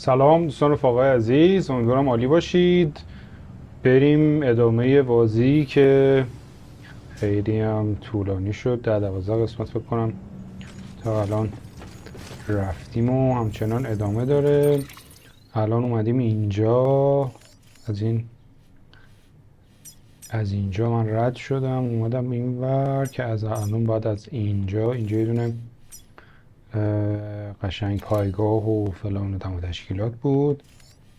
سلام دوستان رفقای عزیز، امیدوارم عالی باشید. بریم ادامه بازی که خیلی هم طولانی شد. 10-12 قسمت فکر کنم تا الان رفتیم و همچنان ادامه داره. الان اومدیم اینجا. از اینجا من رد شدم اومدم این ور که از الان بعد از اینجا یه دونه قشنگ پایگاه و فلان و تمام تشکیلات بود.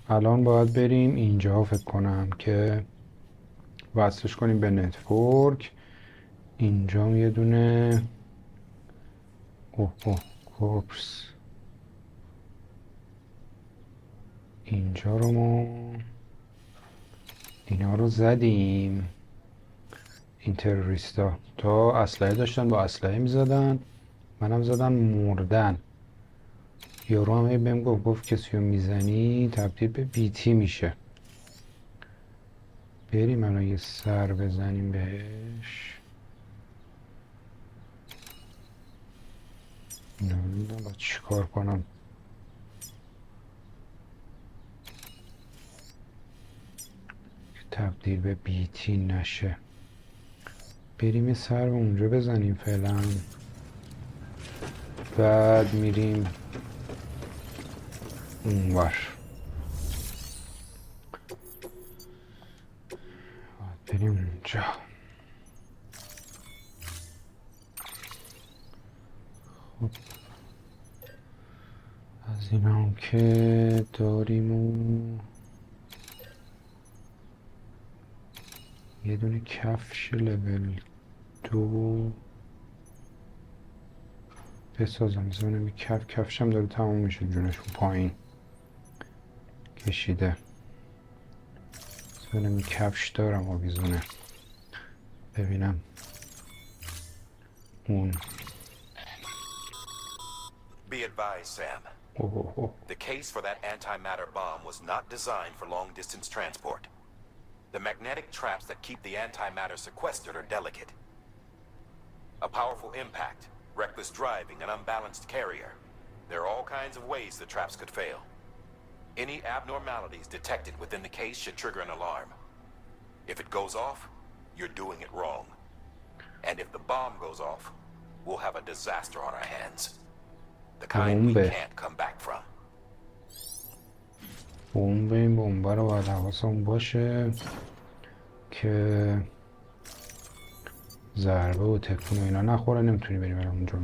الان باید بریم اینجا فکر کنم که وصلش کنیم به نتورک. اینجا یه دونه کورپس. اینجا رو ما اینا رو زدیم. این تروریستا تا اسلحه داشتن با اسلحه میزدن، منم زدن مردن. یارو هم بهم گفت کسی رو میزنی تبدیل به بیتی میشه. بریم الان یه سر بزنیم بهش. نمیدونم باید چیکار کنم. تبدیل به بیتی نشه. بریم یه سر به اونجا بزنیم فعلا، بعد میریم اونور. بریم اونجا. خب از این هم که داریم و یه دونه کفش لول 2 بسازم. بزنم کفشم داره تموم میشه، جونش اون پایین کشیده. بزنم کفش دارم آویزونه. ببینم اون Be advised, Sam. The case for that antimatter bomb was not designed for long-distance transport. The magnetic traps that keep the antimatter sequestered are delicate. A powerful impact, reckless driving, an unbalanced carrier. There are all kinds of ways the traps could fail. Any abnormalities detected within the case should trigger an alarm. If it goes off, you're doing it wrong. And if the bomb goes off, we'll have a disaster on our hands. The kind we can't come back from. این بمب رو باید حواسمون باشه که ضربه و تکون و اینا نخوره. نمیتونی بریم اونجا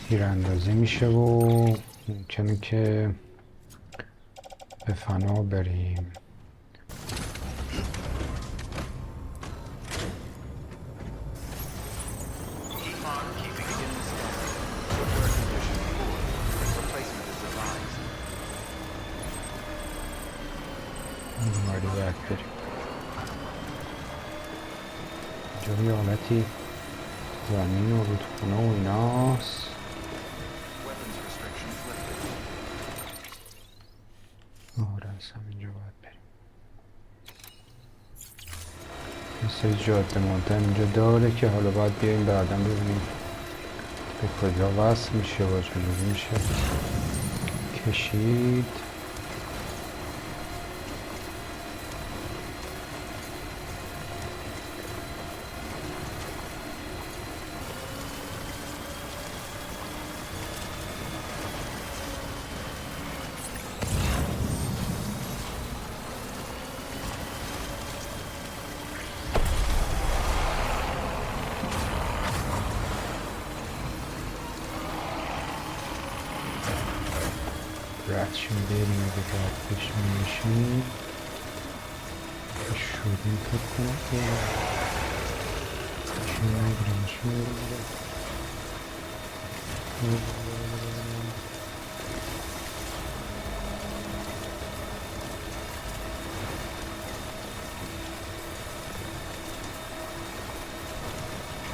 تیراندازی میشه و ممکنه که به فنا بریم. اینجا یه حالتی زمین و رودخونه و ایناست. آره از همینجا باید بریم. مثل جاده ماده اینجا داره که حالا باید بیاییم بعدا ببینیم به کجا وصل میشه و چجوری میشه کشید. ردشون بریم اگه ردش میشیم شدیم فکر کنم که نگیرمشون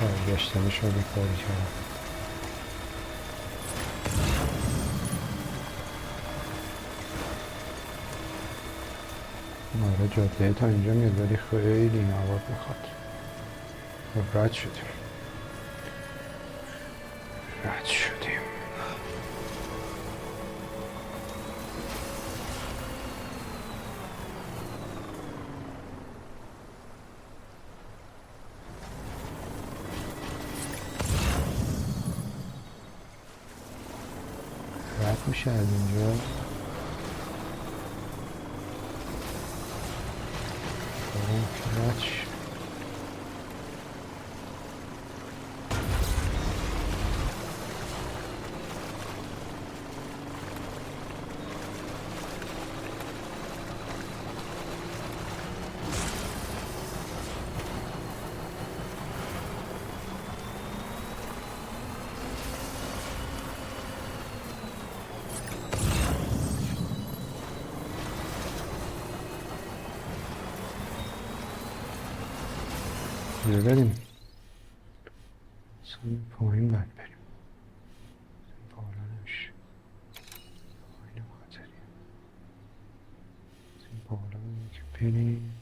برگشتنش رو بکاری کردم. آره جاده تا اینجا میاد ولی خیلی مواد میخواد. رد شدیم. رد میشه از اینجا. رد شه. کجا بریم؟ اصلا پایین باید بریم. بالا نمیشه. پایین خطریه. بالا که بریم.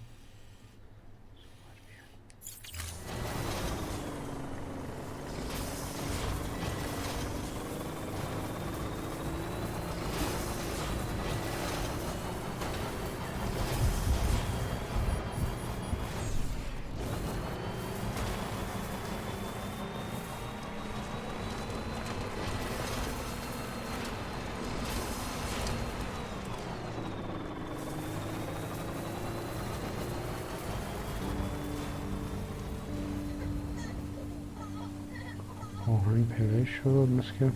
آهنگ پلی شد مثل که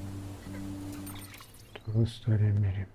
درست داریم میریم.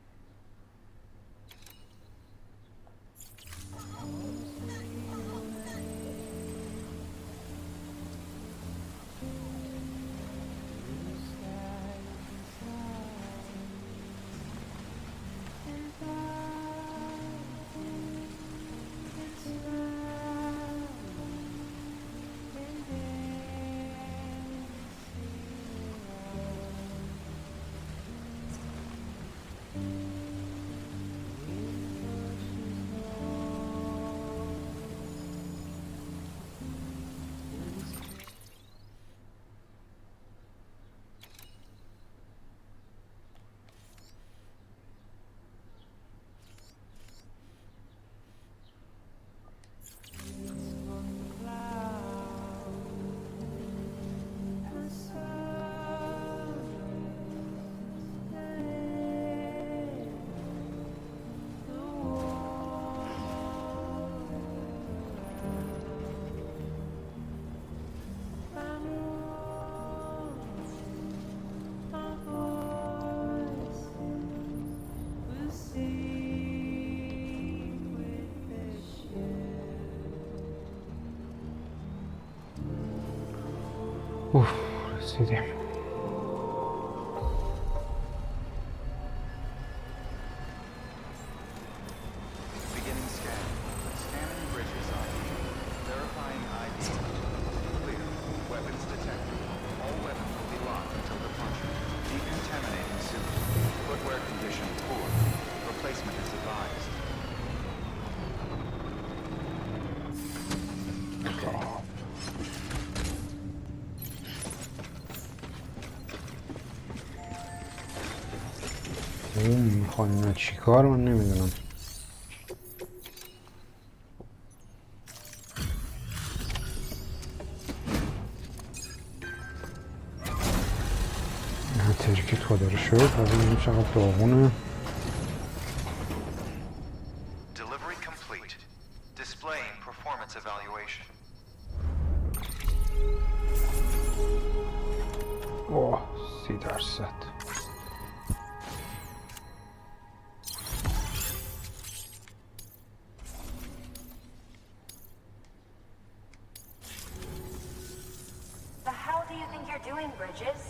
رسیدیم. Beginning scan. Scanning bridges ID. Verifying ID. Clear. Weapons detected. All weapons will be locked until departure. Decontaminating soon. Footwear condition poor. Replacement is advised. اون میخوان اینا چی کار من نمیدونم. نه ترکیت خدا رو شد. از این چقدر داغونه. Delivery complete. Displaying performance evaluation. اوه 30%. Doing, Bridges.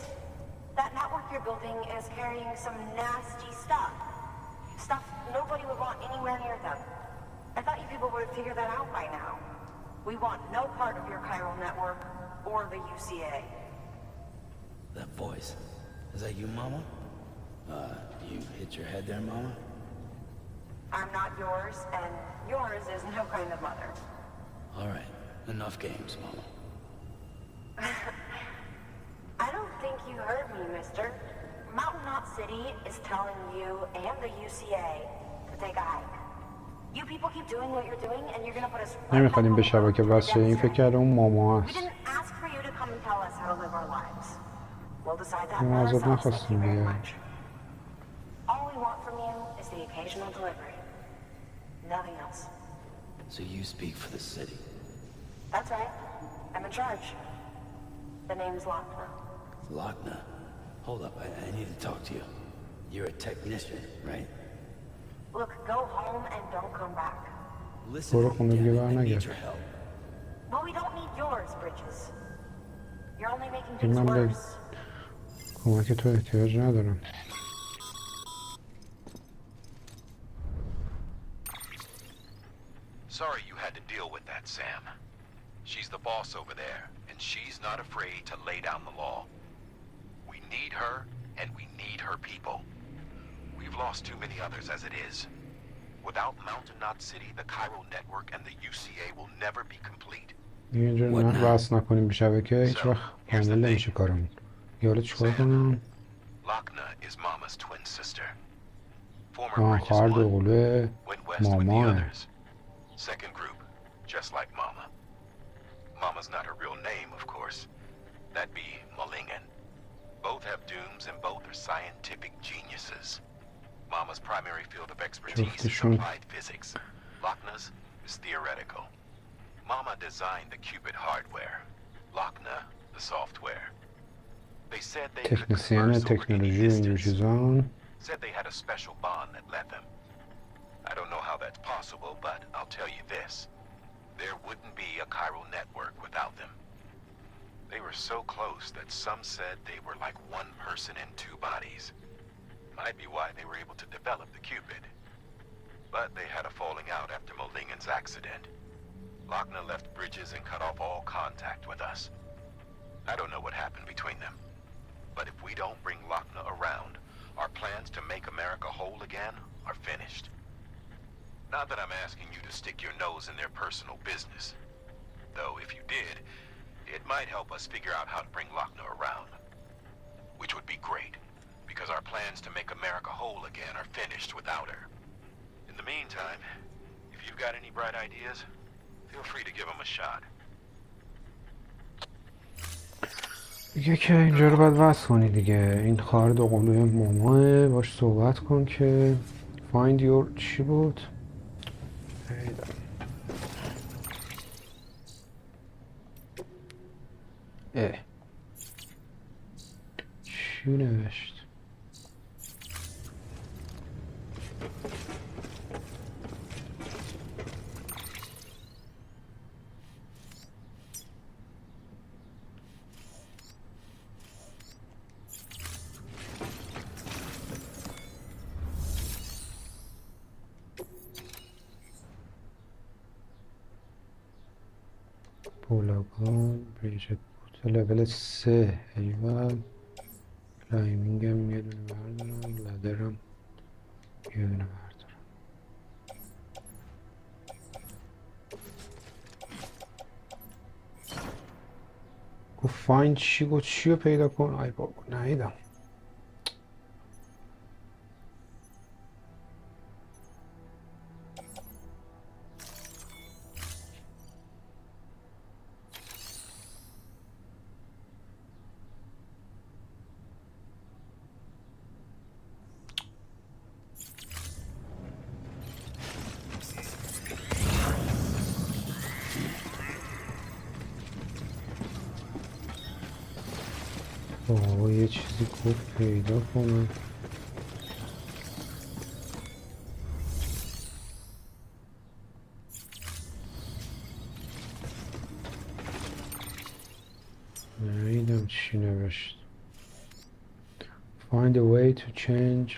That network you're building is carrying some nasty stuff. Stuff nobody would want anywhere near them. I thought you people would have figured that out by now. We want no part of your chiral network or the UCA. That voice. Is that you, Mama? You hit your head there, Mama? I'm not yours, and yours is no kind of mother. All right. Enough games, Mama. I don't think you heard me, mister. Mountain Knot City is telling you and the UCA to take a hike. You people keep doing what you're doing and you're gonna put us right نمیخوادیم به back on شبکه the road وصل این فکر کرده اون ماما We هست. didn't ask for you to come and tell us how to live our lives. We'll decide that ما for ازت ourselves. Thank you نخواستیم very دیگه. much. occasional delivery. Nothing else. So you speak for the city. That's right. I'm in charge. The name's Lochner. Lochner. Hold up, I need to talk to you. You're a technician, right? Look, go home and don't come back. Listen, برو خونه دیگه I برنگرد. need your help. Well, we don't need yours, Bridges. You're only making من things به worse. کمک تو احتیاج ندارم. Sorry you had to deal with that, Sam. She's the boss over there, and she's not afraid to lay down the law. We need her, and we need her people. We've lost too many others as it is. Without Mountain Knot City, the Cairo Network and the UCA will never be complete. اینجور نه وصل نکنیم به شبکه هیچ وقت کامل نمیشه کارمون. یالا چیکار کنم؟ Lochner is Mama's twin sister. Former آه Bridges خواهر 1 دوقلوه went west with the ماماه. others. Second group, just like Mama. Mama's not her real name, of course. That'd be Malingen. Both have dooms and both are scientific geniuses. Mama's primary field of expertise is جفتشون applied physics. Lochner's is theoretical. Mama designed the Cupid hardware. Lochner, the software. They said they could تکنسین converse over any تکنولوژی و اینجور distance. چیزان. Said they had a special bond that led them. I don't know how that's possible, but I'll tell you this. There wouldn't be a chiral network without them. They were so close that some said they were like one person in two bodies. Might be why they were able to develop the Cupid. But they had a falling out after Molingen's accident. Lochner left Bridges and cut off all contact with us. I don't know what happened between them. But if we don't bring Lochner around, our plans to make America whole again are finished. Not that I'm asking you to stick your nose in their personal business. Though if you did, it might help us figure out how to bring Lochner around. Which would be great, because our plans to make America whole again are finished without her. In the meantime, if you've got any bright ideas, feel free to give them a shot. دیگه که اینجا رو باید وصل کنی دیگه. این خواهر دوقلوی ماماه، باش صحبت کن که find your چی بود؟ چی نوشت؟ بولاگان بریجت بود لول 3 ایول کلایمینگم یه دونه بردارم لدرم یه دونه بردارم گفت فایند چی گفت چی رو پیدا کن ای بابا نهیدم بابا یه چیزی گفت پیدا کنم نمیدونم چی نوشت Find a way to change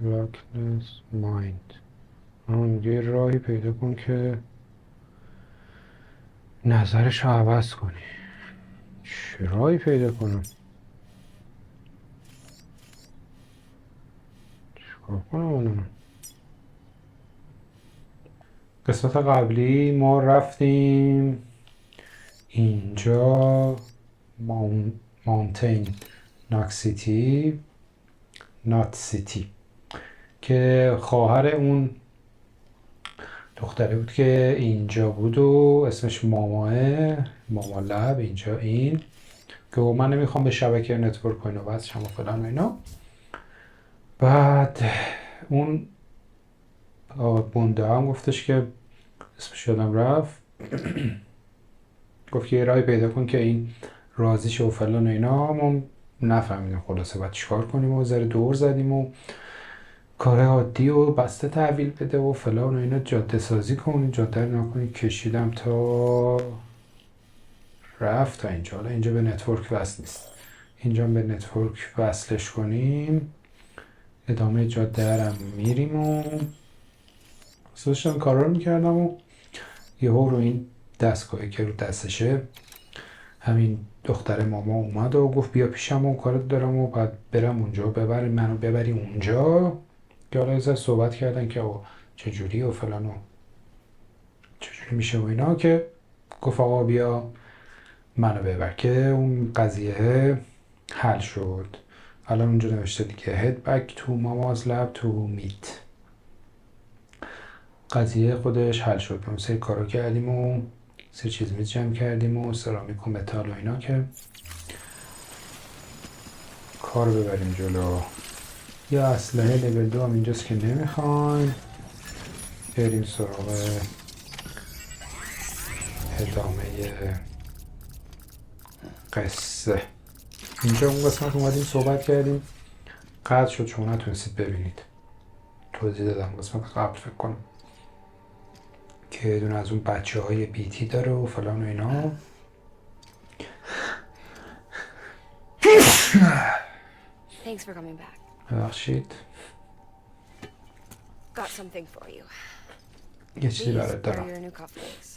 Lochner's mind یه راهی پیدا کن که نظرش رو عوض کنی چه راهی پیدا کنم چیکار کنم الان قسمت قبلی ما رفتیم اینجا ماونتین نات سیتی که خواهر اون دختره بود که اینجا بود و اسمش ماما لب اینجا این که من نمیخوام به شبکه نتورک و اینا بس شما فلان و اینا بعد اون بونده هم گفتش که اسمش یادم رفت گفت که یه راهی پیدا کن که این رازیشه و فلان و اینا. ما نفهمیدیم خلاصه باید چیکار کنیم و ذره دور زدیم و کار عادی و بسته تحویل بده و فلان و اینا، جاده سازی کن، جاده رو نکنی. کشیدم تا رفت تا اینجا. حالا اینجا به نتورک وصل نیست، اینجا به نتورک وصلش کنیم ادامه جاده رو میریم و داشتم کارا رو میکردم و یهو رو این دستگاهی که رو دستشه همین دختر ماما اومد و گفت بیا پیشم و کارت دارم و بعد برم اونجا ببری منو ببری اونجا. که حالا از صحبت کردن که چجوری و فلان و چجوری میشه و اینا، که گفت آقا بیا منو ببر. که اون قضیه حل شد. الان اونجا نوشته دیگه head back to mama's lab to meet. قضیه خودش حل شد. ما سری کارا کردیم و سری چیز میز جمع کردیم و سرامیک و متال و اینا که کار ببریم جلو. یا اسلحه لول 2 هم اینجاست که نمیخوایم. بریم سراغ ادامه قصه. اینجا اون قسمت اومدیم صحبت کردیم قطع شد، شما نتونستید ببینید. توضیح دادم قسمت قبل فکر کنم که یه دونه از اون بچه های بیتی داره و فلان و اینا. Thanks for coming back. ببخشید Got something for you. یه چیزی These برات are دارم. your new cufflinks.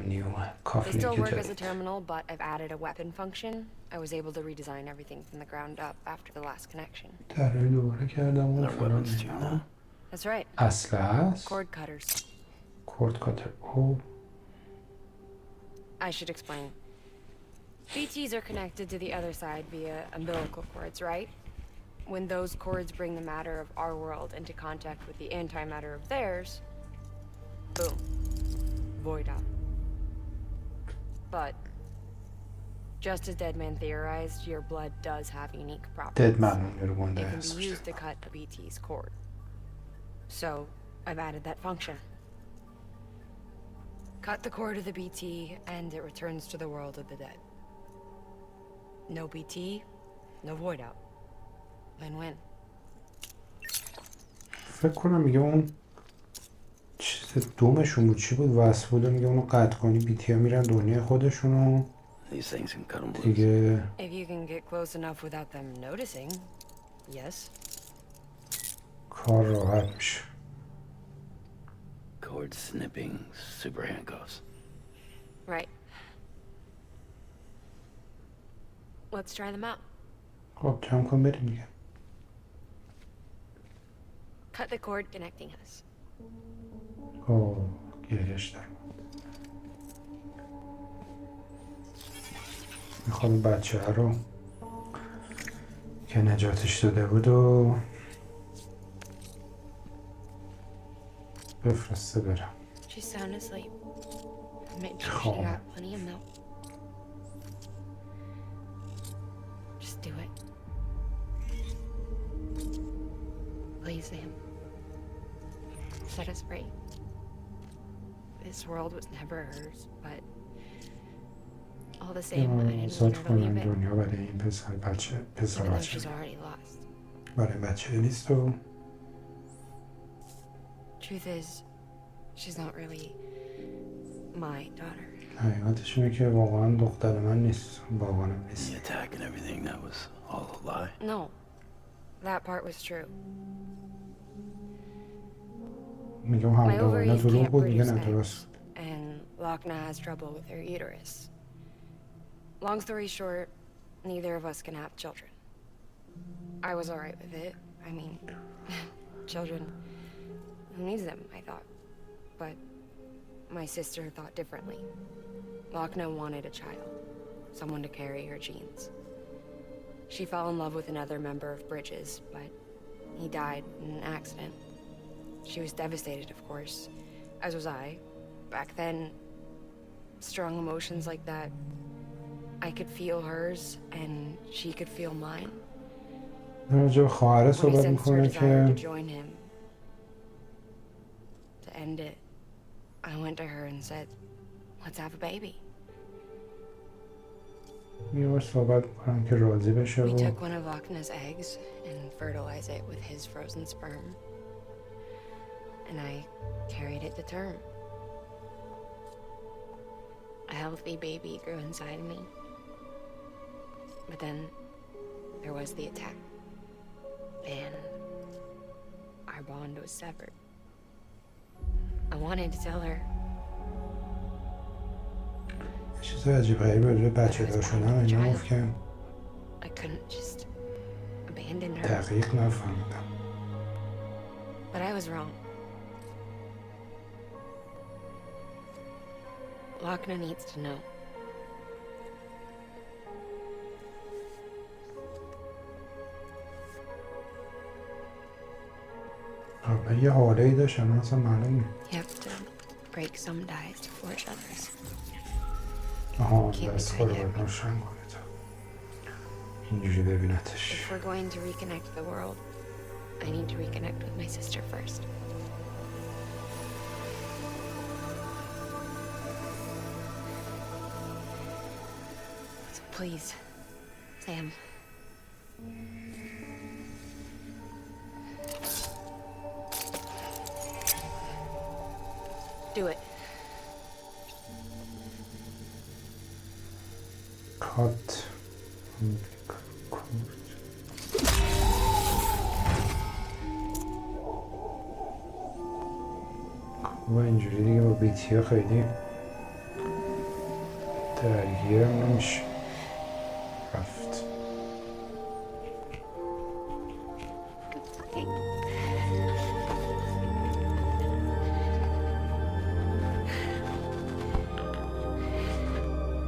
نیو They کافی still لینک work as a جدید. terminal, but I've added a weapon function. I was able to redesign everything from the ground up after the last connection. طراحی دوباره کردم و They're فلان weapons too, اینا. That's right. اسلحه هست. Cord cutters. کورد کاتر. او I should explain. BTs are connected to the other side via umbilical cords, right? When those cords bring the matter of our world into contact with the antimatter of theirs, boom, void out. But just as Deadman theorized, your blood does have unique properties. ددمن اون رو گنده It can be هست. used to cut a BT's cord. So, I've added that function. Cut the cord of the BT, and it returns to the world of the dead. No BT, no void out. Win-win. فکر کنم میگه اون چیز دومشون بود چی بود وصل بود و میگه اونو قطع کنی بیتی ها میرن دنیا خودشونو These things can cut them loose. دیگه If you can get close enough without them noticing, yes. کار راحت میشه. Cord snipping, super handcuffs. Right. Let's try them out. خب جمع کن بریم دیگه. Cut the cord connecting us. گیرش در میخوام بچه رو که نجاتش داده بود و بفرسته برم. She's sound asleep. Made sure she got plenty of milk. Just do it. Please, Sam. Set us free. This world was never hers, but all the same, I didn't آزاد want her to کنم leave it. دنیا برای این پسر Even though بچه she's already lost. برای بچه نیست و Truth is, she's not really my daughter. حقیقتش اینه که واقعا دختر من نیست، بابانم The نیست. attack and everything, that was all a lie. No, that part was true. میگم My همراه اینا ovaries دروغ can't بود میگه produce نه eggs, درست. and Lochna has trouble with her uterus. Long story short, neither of us can have children. I was alright with it. I mean, children, who needs them, I thought. But my sister thought differently. Lochna wanted a child, someone to carry her genes. She fell in love with another member of Bridges, but he died in an accident. She was devastated, of course, as was I. Back then, strong emotions like that, I could feel hers, and she could feel mine. راجع به خواهره When he صحبت sensed her میکنه desire که to join him, to end it, I went to her and said, let's have a baby. میباش صحبت میکنم که راضی بشه We و took one of Akna's eggs and fertilized it with his frozen sperm. And I carried it to term. A healthy baby grew inside me. But then there was the attack. And our bond was severed. I wanted to tell her, چیز عجیب غریبی راجع به بچه دار شدن و اینا گفت که I couldn't just abandon her. دقیق نفهمیدم. But I was wrong. Lochner needs to know. یه حاله ای داشت من اصلا معلوم You have to break some ties to forge others. آها دست خود باید روشن کنه تا اینجوری ببینتش. If we're going to reconnect the world, I need to reconnect with my sister first. So please, Sam. Do it. کات و اینجوری دیگه با بیتی ها خیلی درگیرم نمیشه. رفت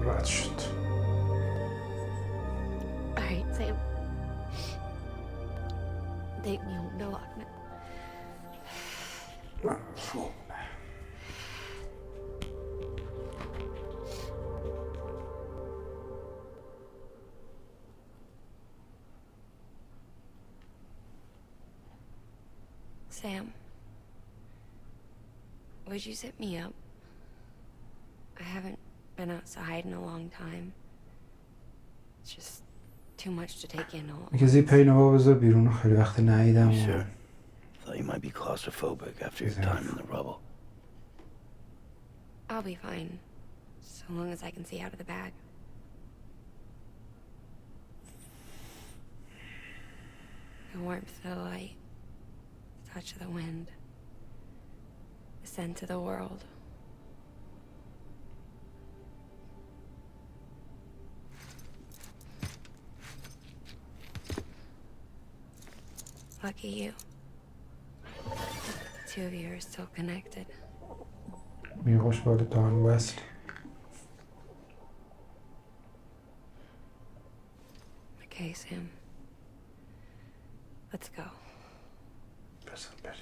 رد شد. All right, Sam. Take me home to Lochner. Sam, would you sit me up? I haven't been outside in a long time. It's just too much to take in all. میگه زی پینو بذار بیرون خیلی وقت ندیدم. You sure? Thought you might be claustrophobic after your time in the rubble. I'll be fine, so long as I can see out of the bag. The warmth of the light, the touch of the wind, the scent of the world. Lucky you. The two of you are still connected. میگه خوشبال دان وصل. Okay, Sam. Let's go. بزن بریم.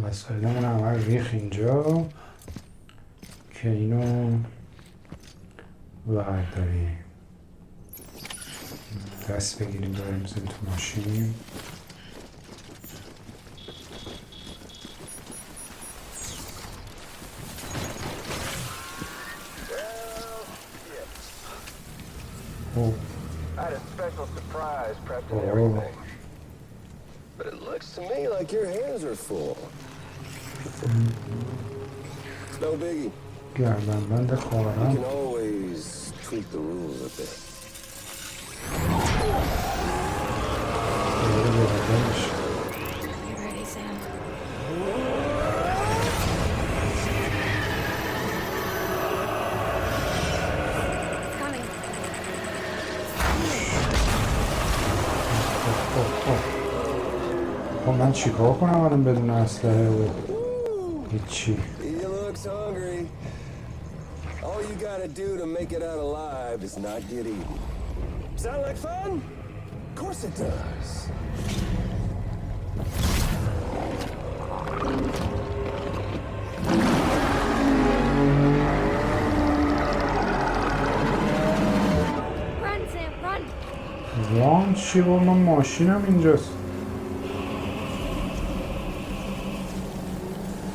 وسایلمون همه ریخ اینجا که اینو برداریم دست بگیریم داریم بزنیم تو ماشین. I had a special surprise prepped and everything. But it looks to me like your hands are full. It's no biggie. گردنبند You خواهرم can always tweak the rules a bit. دوباره گردنش. You ready, Sam? It's coming. من چیکار کنم الان بدون اسلحه و هیچی. He looks hungry. All you gotta do to make it out alive is not get eaten. Sound like fun? Of course it does. Run, Sam, run! وان چی با من ماشینم اینجاست.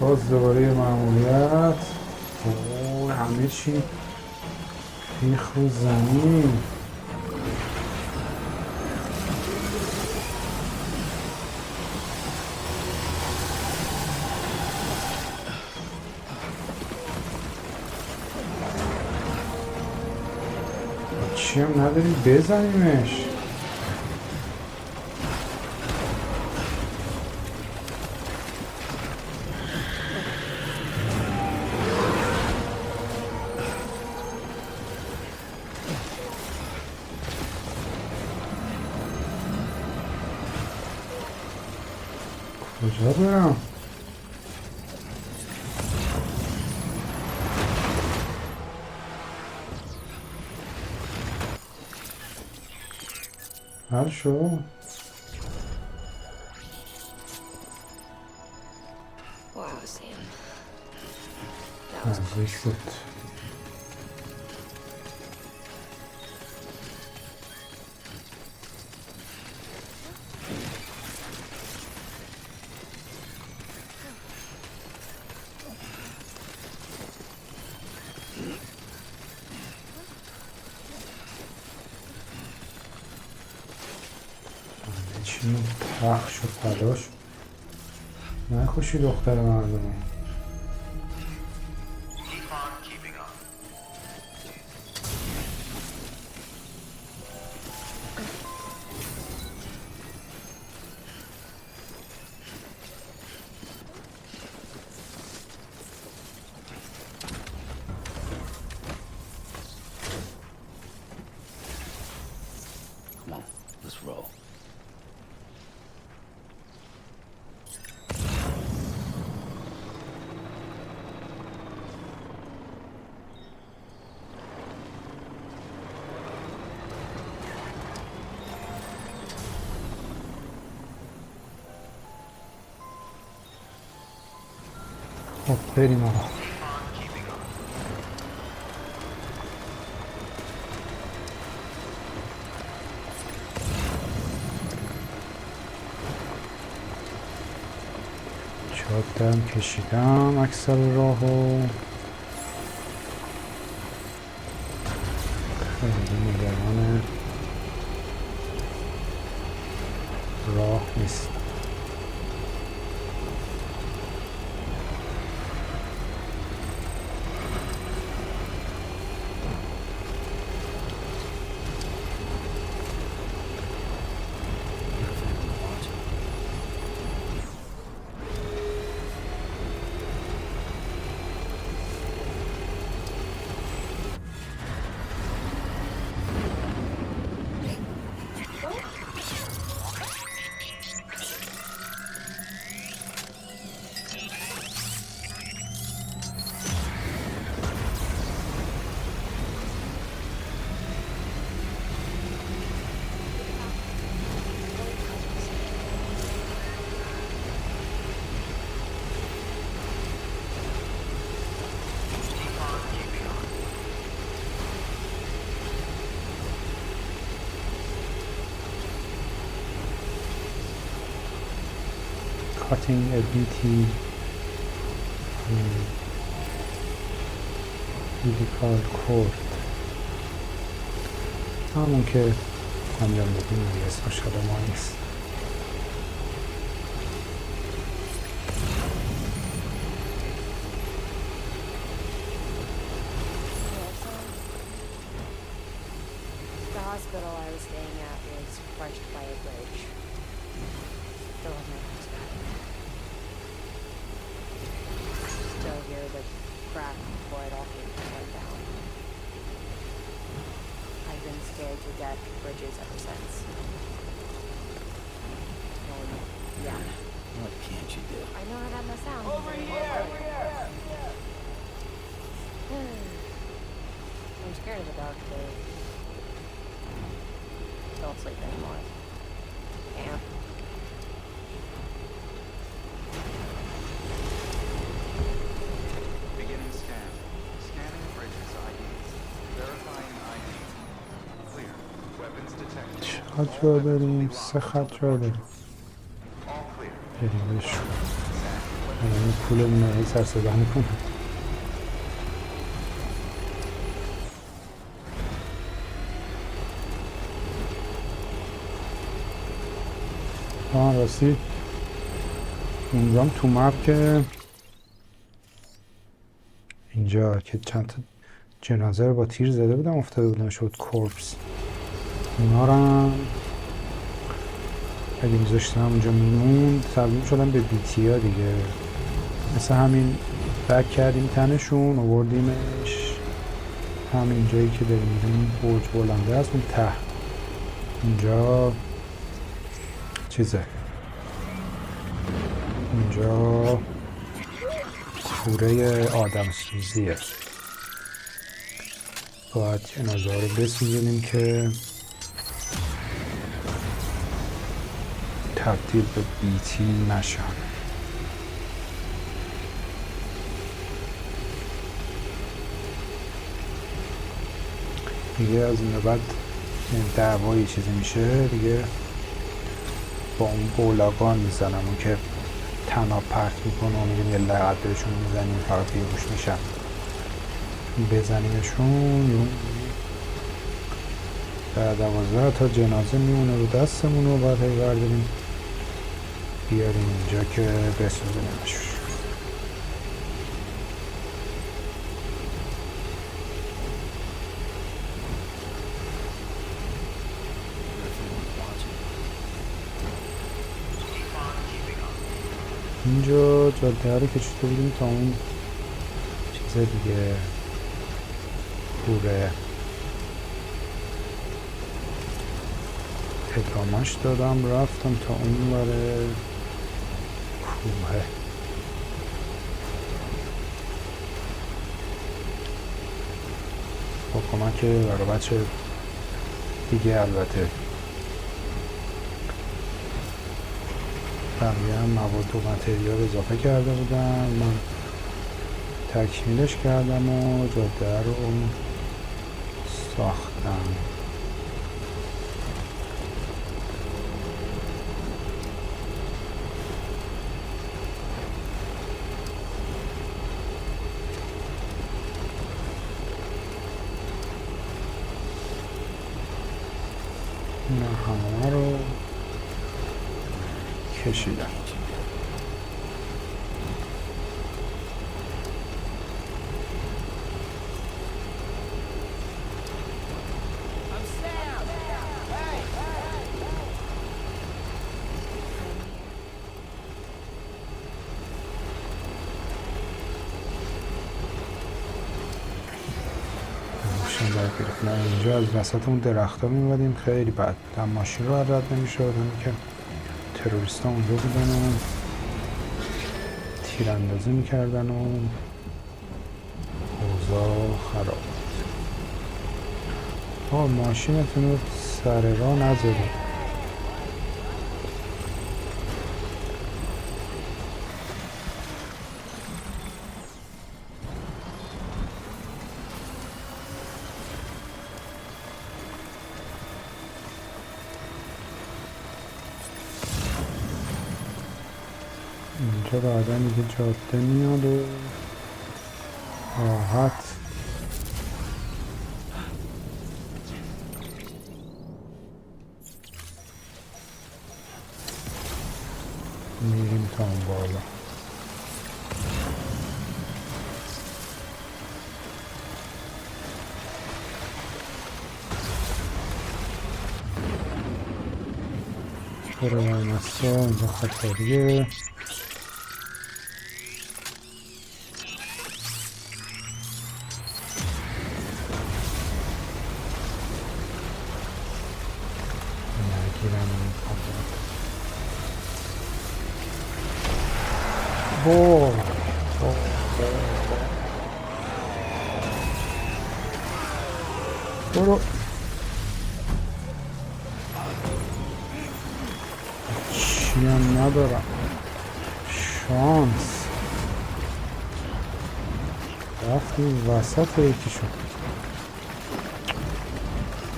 باز دوباره معمولیت. اوه همه چی بیخ رو زمین. چی هم نداری بزنیمش. کجا برم؟ حل شد؟ Wow, Sam. نزدیک شد. چی پخش شد تلاش نکشی دختر مردم. Keep on keeping on. Come on, let's roll. خب بریم آقا. جاده‌ام کشیدم اکثر راهو. خیلی نگران راه نیست. cutting a BT umbilical cord همون که انجام دادیم دیگه اسمش یادم نیست. The hospital I was staying at was crushed by a bridge. Still have my house back. Still hear the crack before it all came tumbling down. I've been scared to death of bridges ever since. And yeah, scared of the dark, but don't sleep anymore. Can't. Beginning scan. Scanning Bridges ID. Verifying ID. Clear. Weapons detected. چقدر جا داریم؟ 3 خط جا داریم. All clear. بریمش این پولمون رو سر صدا میکنه. راستی اونجام تو مپ که اینجا که چند تا جنازه رو با تیر زده بودم افتاده بودن شد کورپس، اونا رو هم اگه میذاشتم اونجا میموند تبدیل شدن به بیتی ها دیگه. مثل همین بک کردیم تنشون آوردیمش همین جایی که داریم میریم برج بلنده است اون ته اینجا چیزه، اینجا کوره آدم سوزیه. باید جنازه رو بسوزونیم که تبدیل به بیتی نشن. دیگه از این بعد دعوایی چیزی میشه دیگه با اون بولاگان میزنم، اون که تناب پرت میکنه و میگیم یه لغت بهشون میزنیم فقط بیهوش میشن، بزنیمشون بعد 12 تا جنازه میمونه رو دستمون و بعد هی برداریم بیاریم اینجا که بسوزنیمش. اینجا جاده رو کشیده بودیم تا اون چیز دیگه کوره ادامش دادم رفتم تا اون بره کوه. با کمک برای بچه دیگه البته بقیه هم مواد و متریال اضافه کرده بودم، من تکمیلش کردم و جاده رو ساختم. این همه رو کشیدم. نه اینجا از وسط اون درخت ها میمدیم خیلی بد بودن، ماشین رو رد نمیشد، همین که تروریست ها اونجا بودن و تیراندازی میکردن و اوضاع خراب بود. ماشینتون رو سر راه نذارید. اینجا بعدا دیگه جاده میاد و راحت میریم تا اون بالا. برای مسا اینجا خطریه. Boa. 哦， 哦， 哦。 Clear. Weapons detected. All weapons will be locked until the puncher. Decontamination complete. 哦。 Clear. Weapons detected. All weapons will be locked until the puncher. Decontamination complete. 哦。 哦。 哦。برو. چی هم ندارم. شانس رفتیم وسط یکیشون.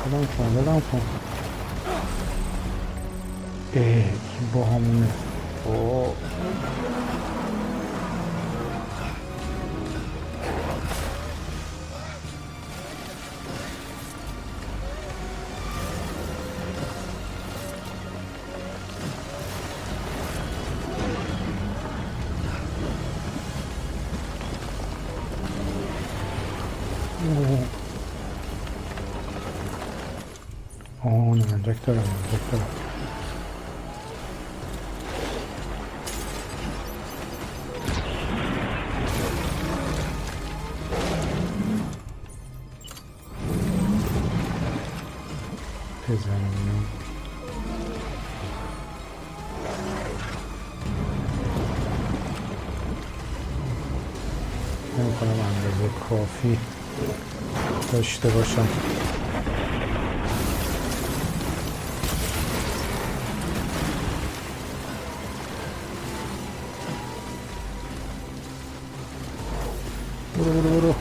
بلم کن این با همونه. اوه نمنجک دارم. بزنیم نمی‌کنم اندازه کافی داشته باشم. برو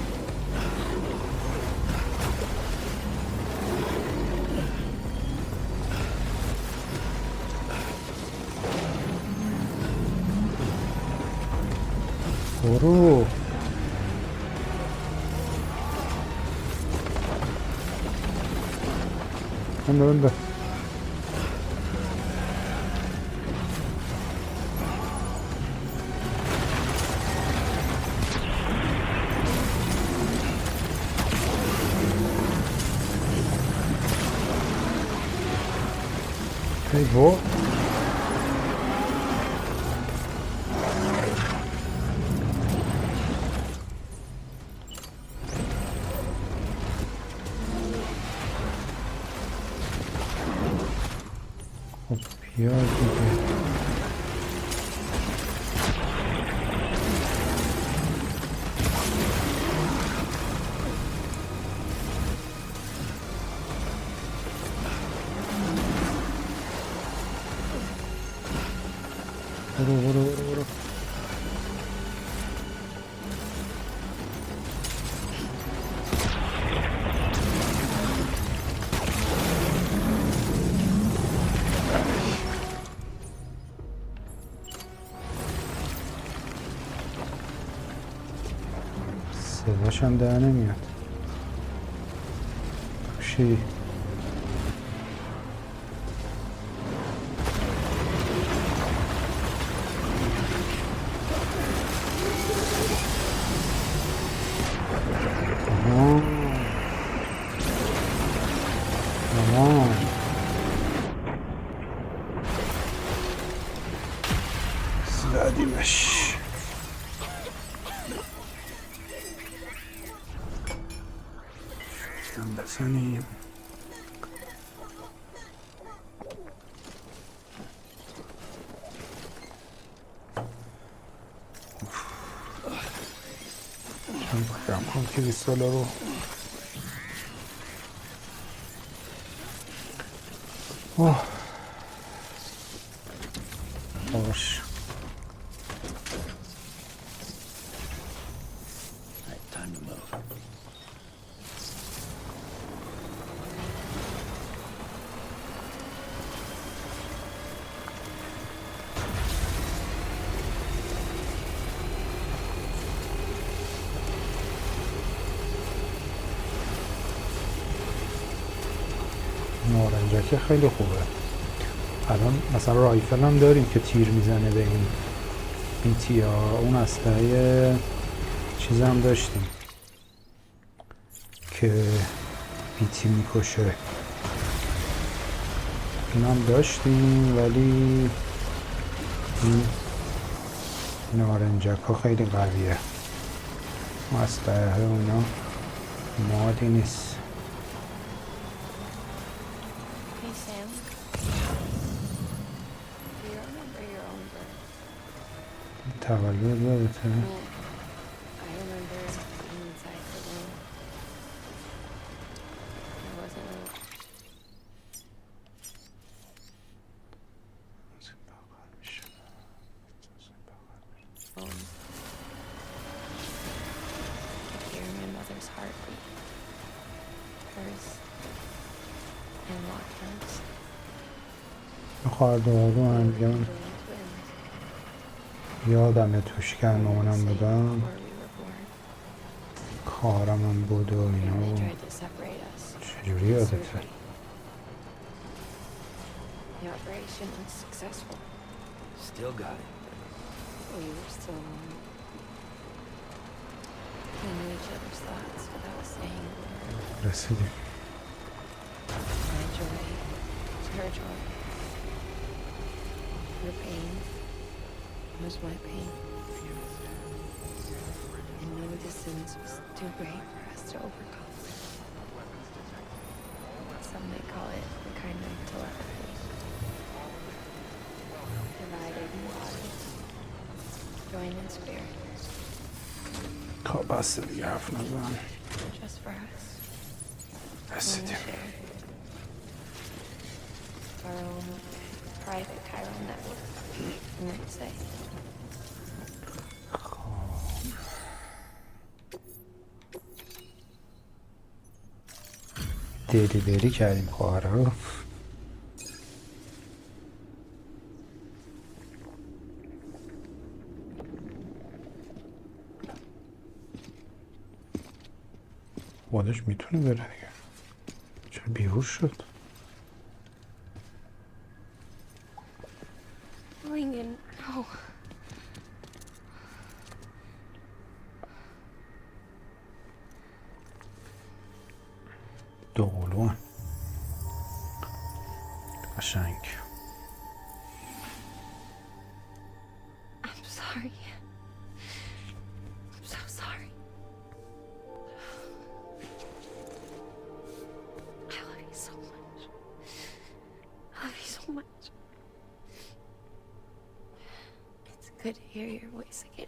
بنده ای با خب بیا دیگه. برو صداش هم در نمیاد. چی؟ زدیمش. هم بزنیم. هم کنم کریستالا رو. باش Time to move. نارنجکه خیلی خوبه. الان مثلا رایفل هم داریم که تیر میزنه به این بیتی ها. اون اسلحه چیز هم داشتیم که بیتی میکشه. این هم داشتیم ولی این نارنجک ها خیلی قویه. اسلحه اونا مادی نیست. Hey, Sam. Do you remember your own birth? تولد یادته؟ I remember being inside the womb. Walkers and Walkers. خواهر دوقلو هم میگم یادمه توش که مامانم بودم خواهرم هم بود و اینا و چجوری یادته؟ The operation was successful. Still got it. We were still alone. We knew each other's thoughts without saying a word. رسیدیم. My joy was her joy. Her pain was my pain. And no distance was too great for us to overcome. Some may call it a kind of telepathy. Divided in body, joined in spirit. خب بس دیگه حرف نزن. Just for us. رسیدیم. Our own private chiral network, you might say. دلیوری کردیم خواهر رو. خودش میتونه بره دیگه. چرا بیهوش شد؟ Lincoln, no. دوقلوان قشنگ. I'm sorry. I'm so sorry. I love you so much. I love you so much. It's good to hear your voice again.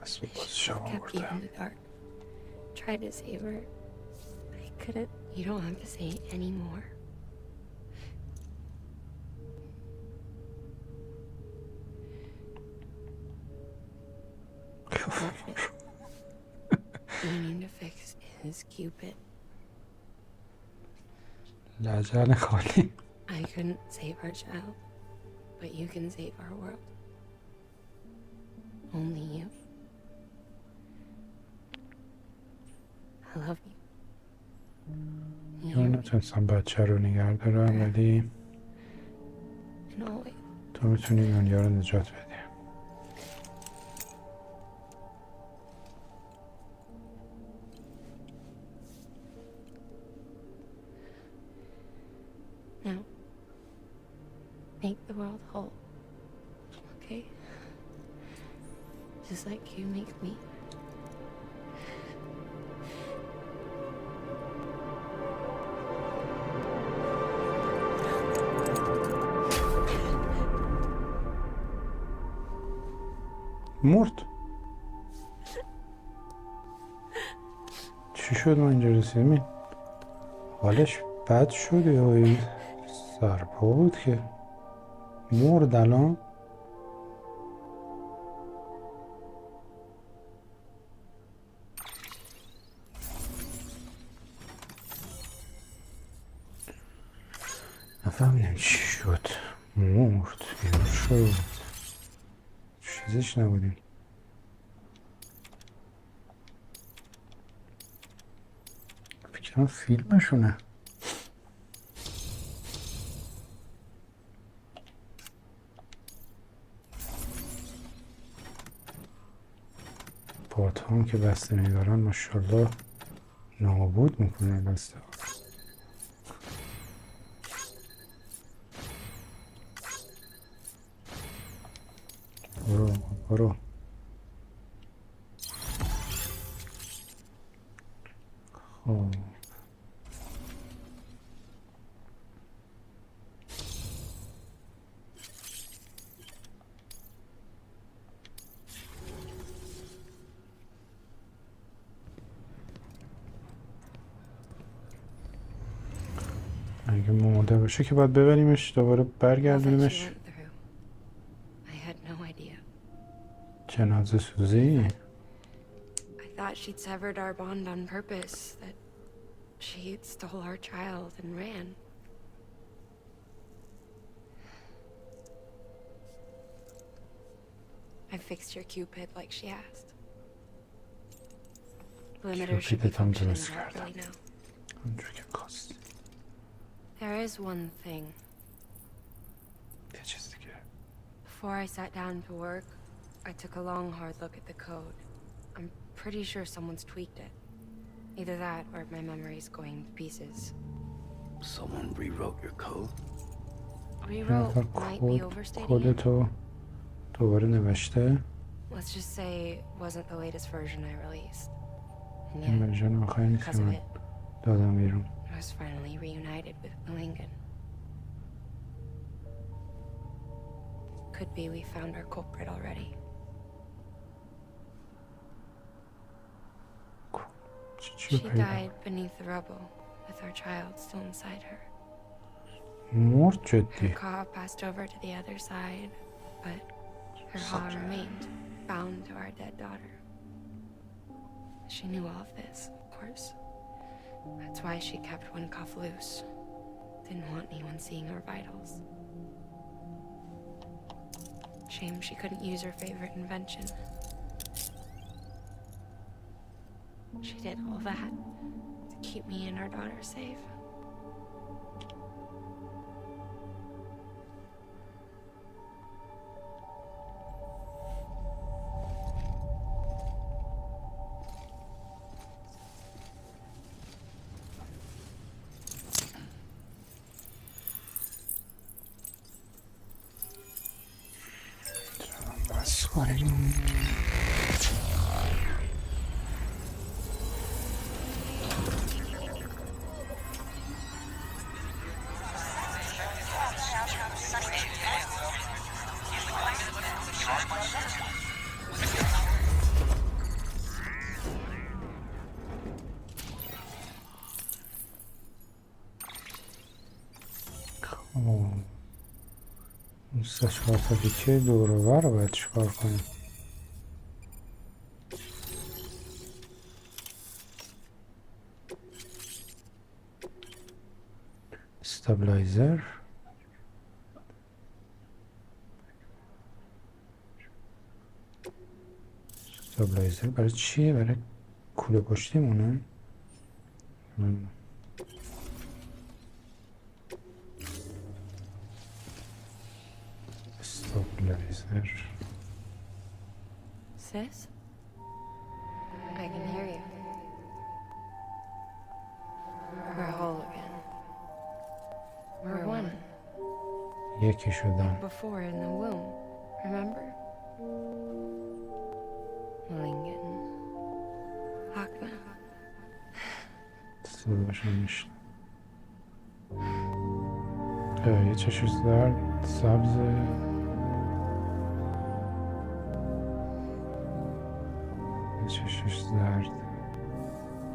اسم باز شما Kept you in بردم. the dark. Tried to save her. I couldn't. You don't have to say it anymore. You need to fix is Cupid. لجن خالی. I couldn't save our child, but you can save our world. Only you. I love you. من نتونستم بچه رو نگه دارم ولی And always. تو میتونی دنیا رو نجات بدی. Now, make the world whole. Okay? Just like you make me. مرد. چی شد ما اینجا رسیدیم؟ حالش بد شد یا این سرپا بود که مرد الان. نفهمیدم چی شد. مرد یا شد چیزش نبودیم. فکرم فیلمشونه. بات هم که بسته میدارن ماشاءالله نابود میکنه بسته ها. برو برو. خب اگه مرده باشه که باید ببریمش دوباره All that she برگردونیمش went through. I had no idea. جنازه سوزی. thought she'd severed our bond on purpose, that she stole our child and ran. I fixed your Cupid like she asked. The limiter should be Cupid'ı tam functioning tersi properly geldi. now. اونجوری که خواست. There is one thing. یه چیز دیگه. Before I sat down to work, I took a long, hard look at the code. I'm pretty sure someone's tweaked it. Either that, or my memory's going to pieces. Someone rewrote your code? Rewrote might be کد overstating it. تو دوباره نوشته. Let's just say it wasn't the latest version I released. And این yet, ورژن آخری نیست because که of من it, دادم بیرون. I was finally reunited with Malingen. Could be we found our culprit already. چی She پیدا؟ died beneath the rubble, with our child still inside her. مرد Her جدی. car passed over to the other side, but her heart remained bound to our dead daughter. She knew all of this, of course. That's why she kept one cuff loose. Didn't want anyone seeing her vitals. Shame she couldn't use her favorite invention. She did all that to keep me and our daughter safe. بس کنیم. این سه چهار تا دیگه دور و بر رو باید چیکار کنیم؟ استابلایزر برای چیه؟ برای کوله پشتیمونه؟ استابلایزر Sis? I can hear you. We're whole again. We're one. یکی شدن. Before in the womb, remember? Malingen. Hakna. صداشم میشن. یه چشش زرد سبز چشش زرد.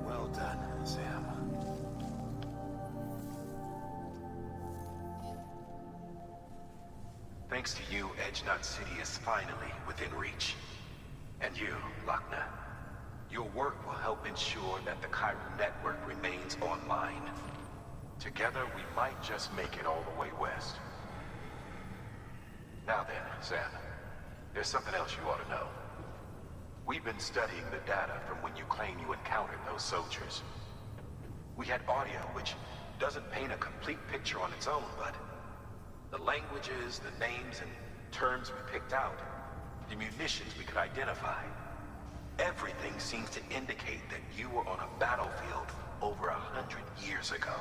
Well done, Sam. Thanks to you, Edgenut City is finally within reach. And you, Lochna. Your work will help ensure that the Chiral network remains online. Together, we might just make it all the way west. Now then, Sam, there's something else you ought to know. We've been studying the data from when you claim you encountered those soldiers. We had audio, which doesn't paint a complete picture on its own, but the languages, the names, and terms we picked out, the munitions we could identify, everything seems to indicate that you were on a battlefield over 100 years ago.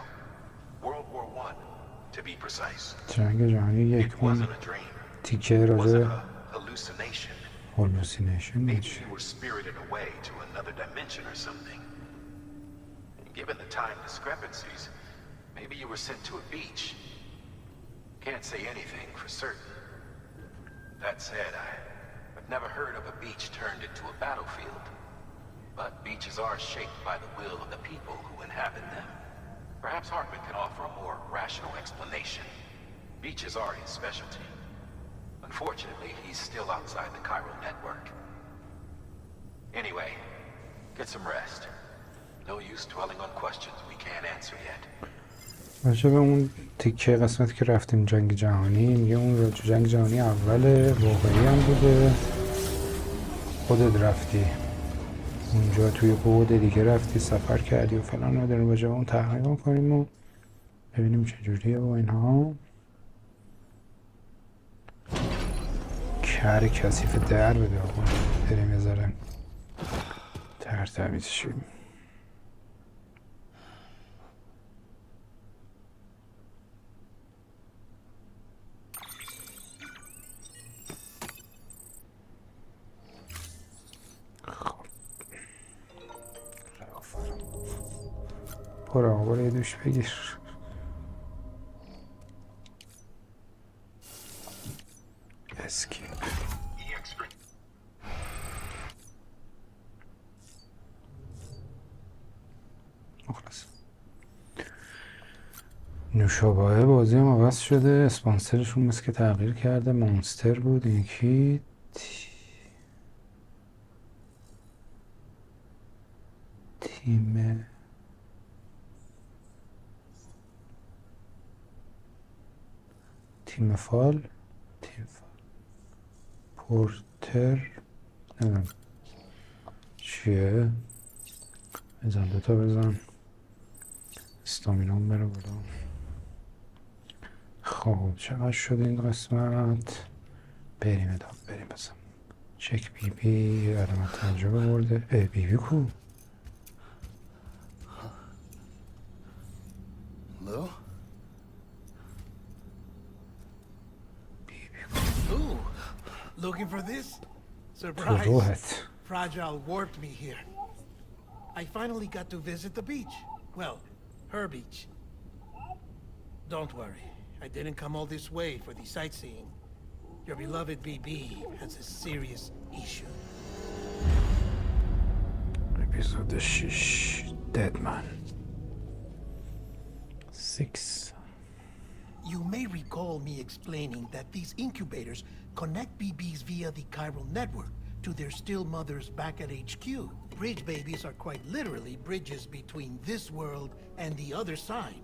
World War I, to be precise. جنگ جهانی یک It اون wasn't a dream. تیکه It wasn't راجع a hallucination. هالوسینیشن Maybe میشه. you were spirited away to another dimension or something. And given the time discrepancies, maybe you were sent to a beach. Can't say anything for certain. That said, I've never heard of a beach turned into a battlefield. But beaches are shaped by the will of the people who inhabit them. Perhaps Hartman can offer a more rational explanation. Beaches are his specialty. Unfortunately, he's still outside the Chiral network. Anyway, Get some rest. No use dwelling on questions we can't answer yet. راجع به اون تیکه قسمت که رفتیم جنگ جهانی میگه اون راجع جنگ جهانی اول واقعی هم بوده، خودت رفتی اونجا توی بعد دیگه رفتی سفر کردی و فلان و داریم راجع به اون تحقیق کنیم و ببینیم چجوریه و اینها. کار کثیف در بده آقا، بریم یه ذره تمیز شیم. برو آقا برو یه دوش بگیر. اسکیپ مخلص. نوشابه بازی هم عوض شده، اسپانسرشون مثل که تغییر کرده، مونستر بود، این یکی تیم فال پورتر نمیدونم چیه. بزن دوتا بزن استامینام بره بالا. خب چقدر شد این قسمت؟ بریم ادام بریم. بزن چک بی بی علامت تجربه برده. بی بی کو؟ Lou? Ooh, looking for this? Surprise! روحت Fragile warped me here. I finally got to visit the beach. Well, her beach. Don't worry, I didn't come all this way for the sightseeing. Your beloved BB has a serious issue. اپیزود 6 Deadman 6. You may recall me explaining that these incubators connect BBs via the chiral network to their still mothers back at HQ. Bridge babies are quite literally bridges between this world and the other side.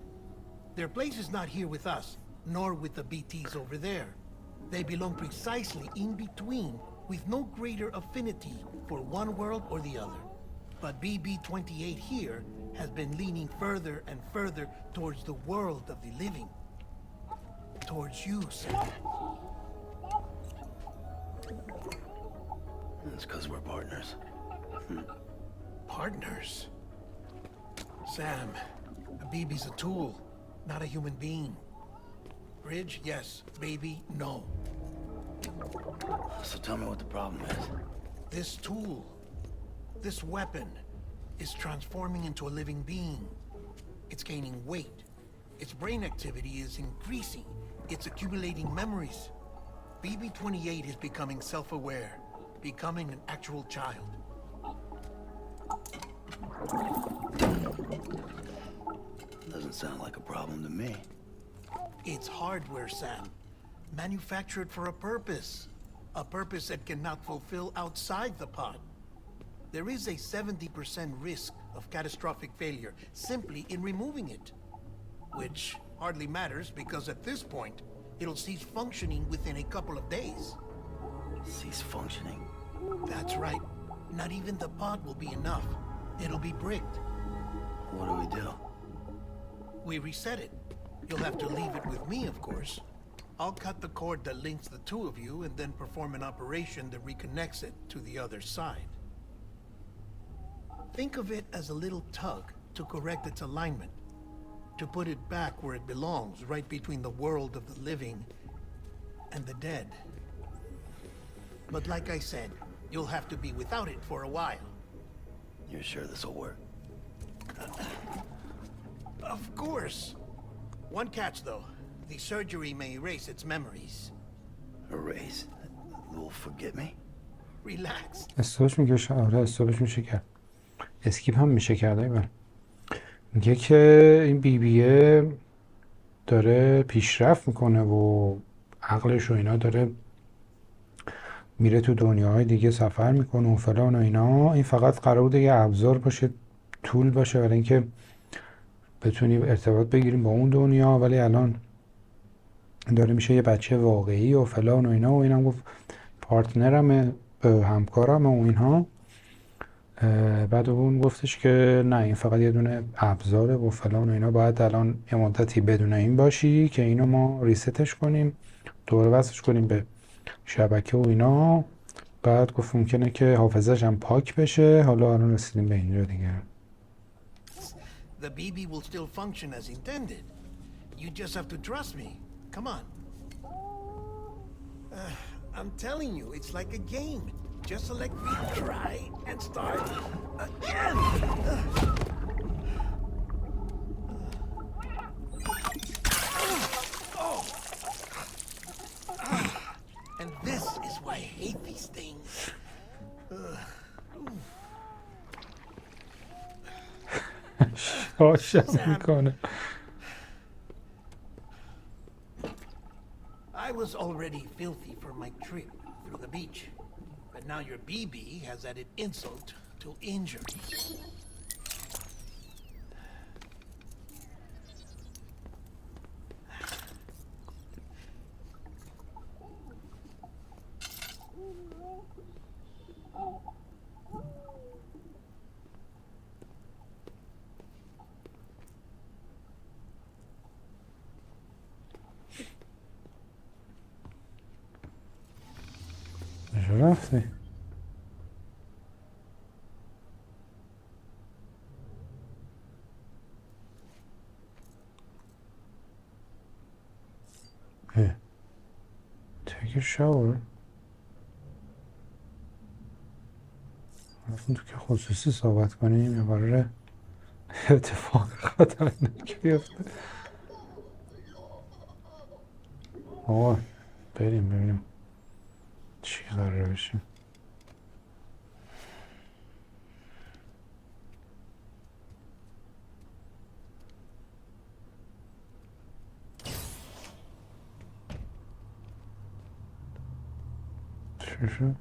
Their place is not here with us, nor with the BTs over there. They belong precisely in between, with no greater affinity for one world or the other. But BB-28 here has been leaning further and further towards the world of the living. Towards you, Sam. It's because we're partners. Partners? Sam, a BB's a tool, not a human being. Bridge, yes. Baby, no. So tell me what the problem is. This tool, this weapon, is transforming into a living being. It's gaining weight. Its brain activity is increasing. It's accumulating memories. BB-28 is becoming self-aware, becoming an actual child. Doesn't sound like a problem to me. It's hardware, Sam. Manufactured for a purpose. A purpose that cannot fulfill outside the pod. There is a 70% risk of catastrophic failure simply in removing it. Which hardly matters because at this point, it'll cease functioning within a couple of days. Cease functioning? That's right. Not even the pod will be enough. It'll be bricked. What do we do? We reset it. You'll have to leave it with me, of course. I'll cut the cord that links the two of you and then perform an operation that reconnects it to the other side. Think of it as a little tug to correct its alignment. To put it back where it belongs, right between the world of the living and the dead. But like I said, you'll have to be without it for a while. You're sure this'll work? Of course. One catch, though. The surgery may erase its memories. Erase? Will forget me? Relax. استوبش میگه آره استوبش میشه کرد. اسکیپ هم میشه کرد. ایول میگه که این بی بیه داره پیشرفت میکنه و عقلش و اینا داره میره تو دنیاهای دیگه سفر میکنه و فلان و اینا. این فقط قرار بوده یه ابزار باشه، طول باشه برای اینکه بتونیم ارتباط بگیریم با اون دنیا، ولی الان داره میشه یه بچه واقعی و فلان و اینا. و اینم گفت پارتنرمه، همکارم و اینها. بعد اون گفتش که نه این فقط یه دونه ابزاره و فلان و اینا، باید الان یه مدتی بدون این باشی که اینو ما ریستش کنیم، دوباره وصلش کنیم به شبکه و اینا. بعد گفت ممکنه که حافظش هم پاک بشه. حالا الان رسیدیم به اینجا دیگه. The BB will still function as intended. You just have to trust me. Come on. I'm telling you, it's like a game. Just let me try and start again. And this is why I hate these things. شاشم میکنه. I was already filthy for my trip through the beach. But now your BB has added insult to injury. کجا رفتی؟ Take a shower. رفتیم تو که خصوصی صحبت کنیم یا قراره اتفاق خطرناک بیفته؟ آقا بریم ببینیم چی قراره بشه. چی شد؟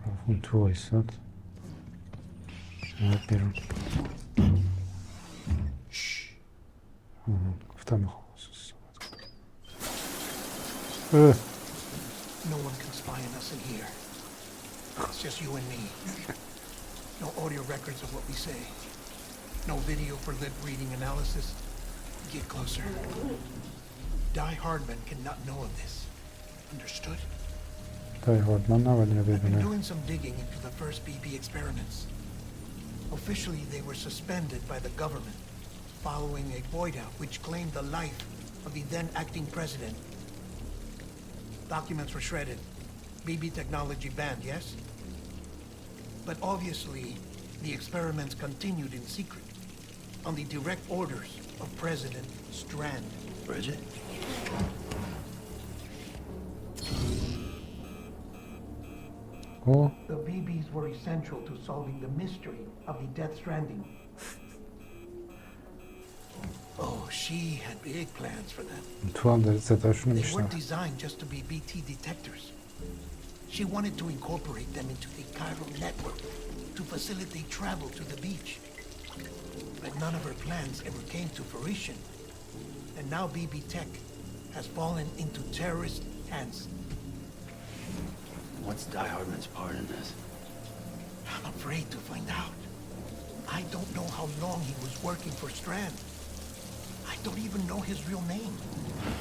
رفتون تو وایساد اومد بیرون. گفتم میخوام خصوصی صحبت کنم. No one can spy on us in here. It's just you and me. No audio records of what we say. No video for lip reading analysis. Get closer. Die Hardman cannot know of this. Understood? دای هاردمن نباید اینو I've been بدونه. doing some digging into the first BB experiments. Officially, they were suspended by the government following a void out which claimed the life of the then acting president. Documents were shredded. BB technology banned, yes? But obviously, the experiments continued in secret on the direct orders of President Strand. Bridget? او The BBs were essential to solving the mystery of the Death Stranding. Oh, she had big plans for them. تو هم داری صداشونو They weren't میشنم. designed just to be BT detectors. She wanted to incorporate them into the chiral network to facilitate travel to the beach. But none of her plans ever came to fruition. And now BB Tech has fallen into terrorist hands. What's Die Hardman's part in this? I'm afraid to find out. I don't know how long he was working for Strand. I don't even know his real name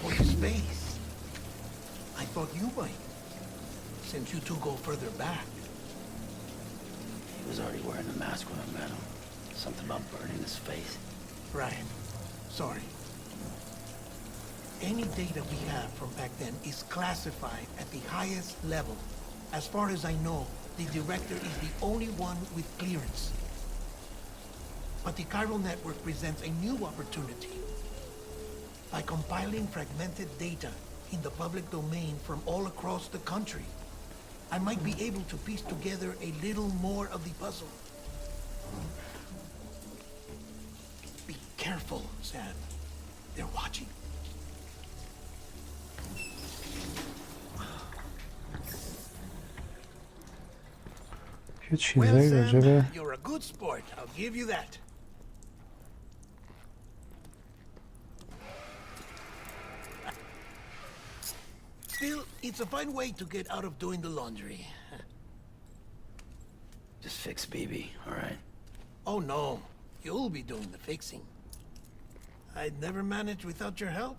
or his face. I thought you might, since you two go further back. He was already wearing the mask when I met him. Something about burning his face. Right. Sorry. Any data we have from back then is classified at the highest level. As far as I know, the director is the only one with clearance. But the chiral network presents a new opportunity. By compiling fragmented data in the public domain from all across the country, I might be able to piece together a little more of the puzzle. Be careful, Sam. They're watching. یه Well, چیزایی Sam, راجبه you're a good sport. I'll give you that. Still, it's a fine way to get out of doing the laundry. Just fix BB, all right? Oh no, you'll be doing the fixing. I'd never manage without your help.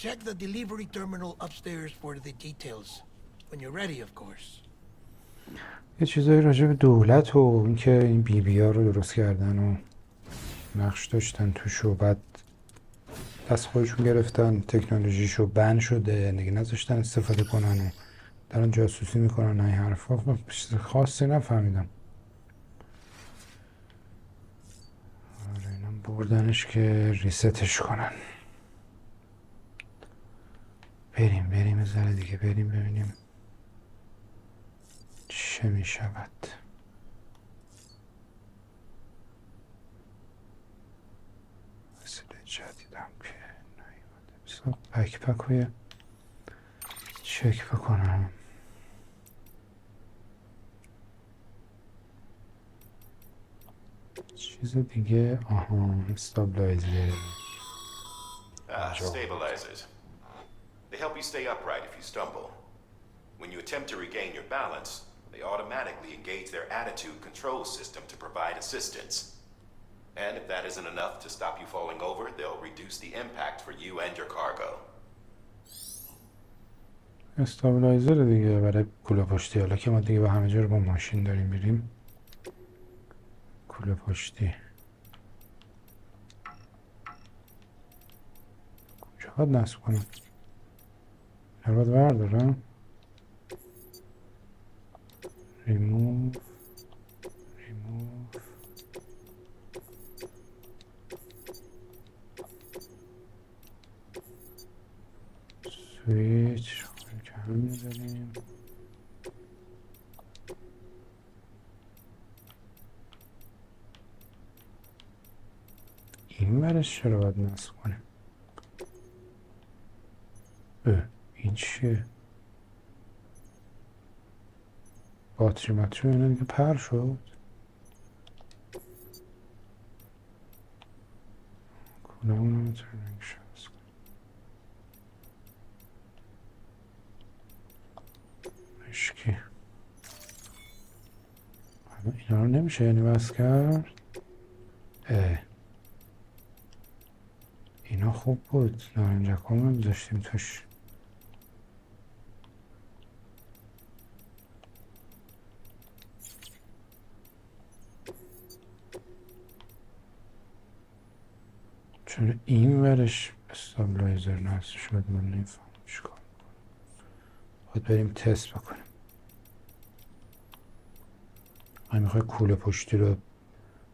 Check the delivery terminal upstairs for the details. When you're ready, of course. یه چیزایی راجب دولت و اینکه این بی بی ها رو درست کردن و نقش داشتن توش و بعد دست خودشون گرفتن تکنولوژیشو بند شده دیگه نذاشتن استفاده کنن و دارن جاسوسی میکنن این حرفا چیز خاصی نفهمیدم. آره اینا بردنش که ریستش کنن. بریم از ذره دیگه بریم ببینیم چه میشود. وسیله جدیدم که نیومده. بسا بکپک های چک بکنم. چیز دیگه آها استابلایزر. Stabilizers. They help you stay upright if you stumble. When you attempt to regain your balance, they automatically engage their attitude control system to provide assistance. And if that isn't enough to stop you falling over, they'll reduce the impact for you and your cargo. استابلایزر دیگه برای کوله پشتی. حالا که ما دیگه به همه جا رو با ماشین داریم میریم کوله پشتی کجا باید نصب کنم؟ هر باید بردارم ریموو سویچ که هم میذاریم این برش چرا باید نصب کنیم؟ این چیه؟ باتری ماتری اینا دیگه پر شد. کونه اونو میتونیم شبس کنیم. مشکی اینا رو نمیشه یعنی بس کرد. اینا خوب بود. نارنجک هم داشتیم توش. چون این ورش استابلایزر نصب شد من نمیفهم چیکار باید بریم تست بکنیم. من میخوای کوله پشتی رو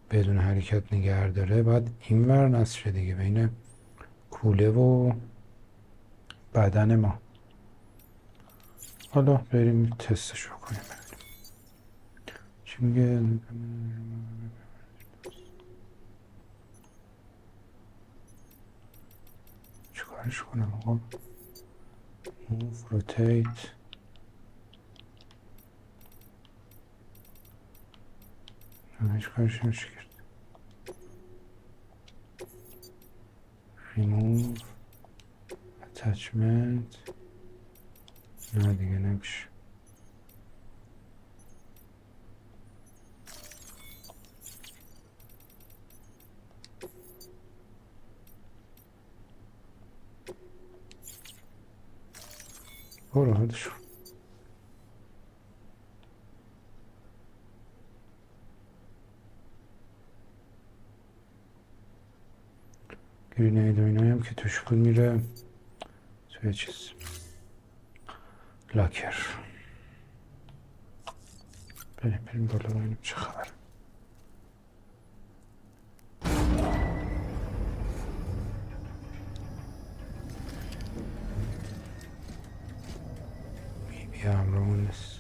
بدون حرکت نگه داره باید این ور نصب شه دیگه بین کوله و بدن ما. حالا بریم تستش بکنیم چی میگه. چیکارش کنم آقا؟ موف روتیت هیچ کارش نمیشه کرد. ریموو اتچمنت نه دیگه نمیشه. برو هده شو. گرینید و اینایی هم که توش بود میره توی چیز لاکر. بریم بالا ببینیم چه خبر. همراهمون نیست.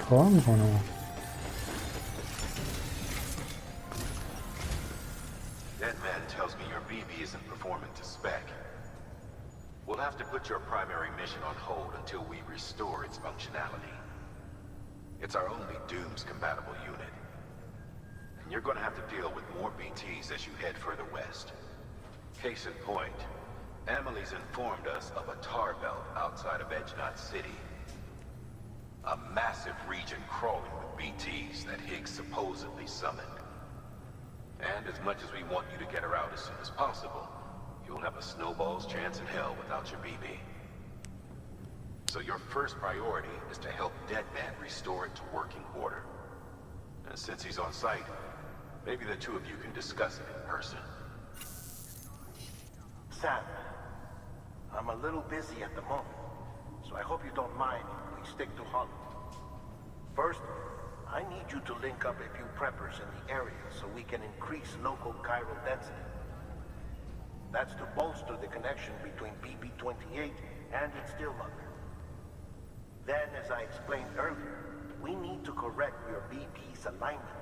چیکار میکنه؟ That man tells me your BB isn't performing to spec. We'll have to put your primary mission on hold until we restore its functionality. It's our only Dooms-compatible unit. And you're gonna have to deal with more BTs as you head further west. Case in point, Amelie's informed us of a tar belt outside of Edge Knot City. A massive region crawling with BTs that Higgs supposedly summoned. And as much as we want you to get her out as soon as possible, you'll have a snowball's chance in hell without your BB. So your first priority is to help Deadman restore it to working order. And since he's on site, maybe the two of you can discuss it in person. Sam, I'm a little busy at the moment, so I hope you don't mind if we stick to Holland. First, I need you to link up a few preppers in the area so we can increase local chiral density. That's to bolster the connection between BB-28 and its stillmother. Then, as I explained earlier, we need to correct your BB's alignment.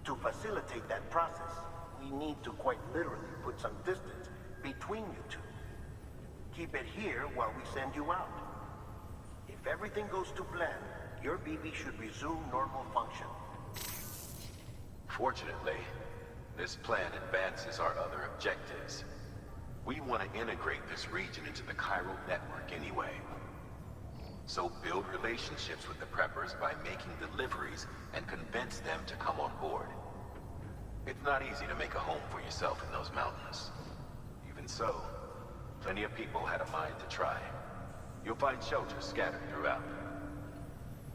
To facilitate that process, we need to quite literally put some distance between you two. Keep it here while we send you out. If everything goes to plan, your BB should resume normal function. Fortunately, this plan advances our other objectives. We want to integrate this region into the chiral network anyway. So build relationships with the preppers by making deliveries and convince them to come on board. It's not easy to make a home for yourself in those mountains. Even so, plenty of people had a mind to try. You'll find shelters scattered throughout.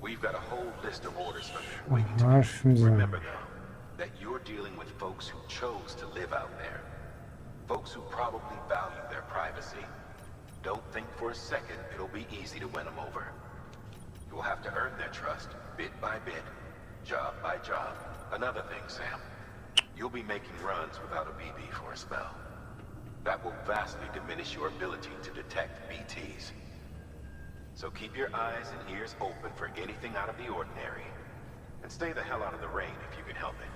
We've got a whole list of orders from there waiting to be. Remember though, that you're dealing with folks who chose to live out there. Folks who probably value their privacy. Don't think for a second it'll be easy to win them over. You'll have to earn their trust, bit by bit, job by job. Another thing, Sam. You'll be making runs without a BB for a spell. That will vastly diminish your ability to detect BTs. So keep your eyes and ears open for anything out of the ordinary. And stay the hell out of the rain if you can help it.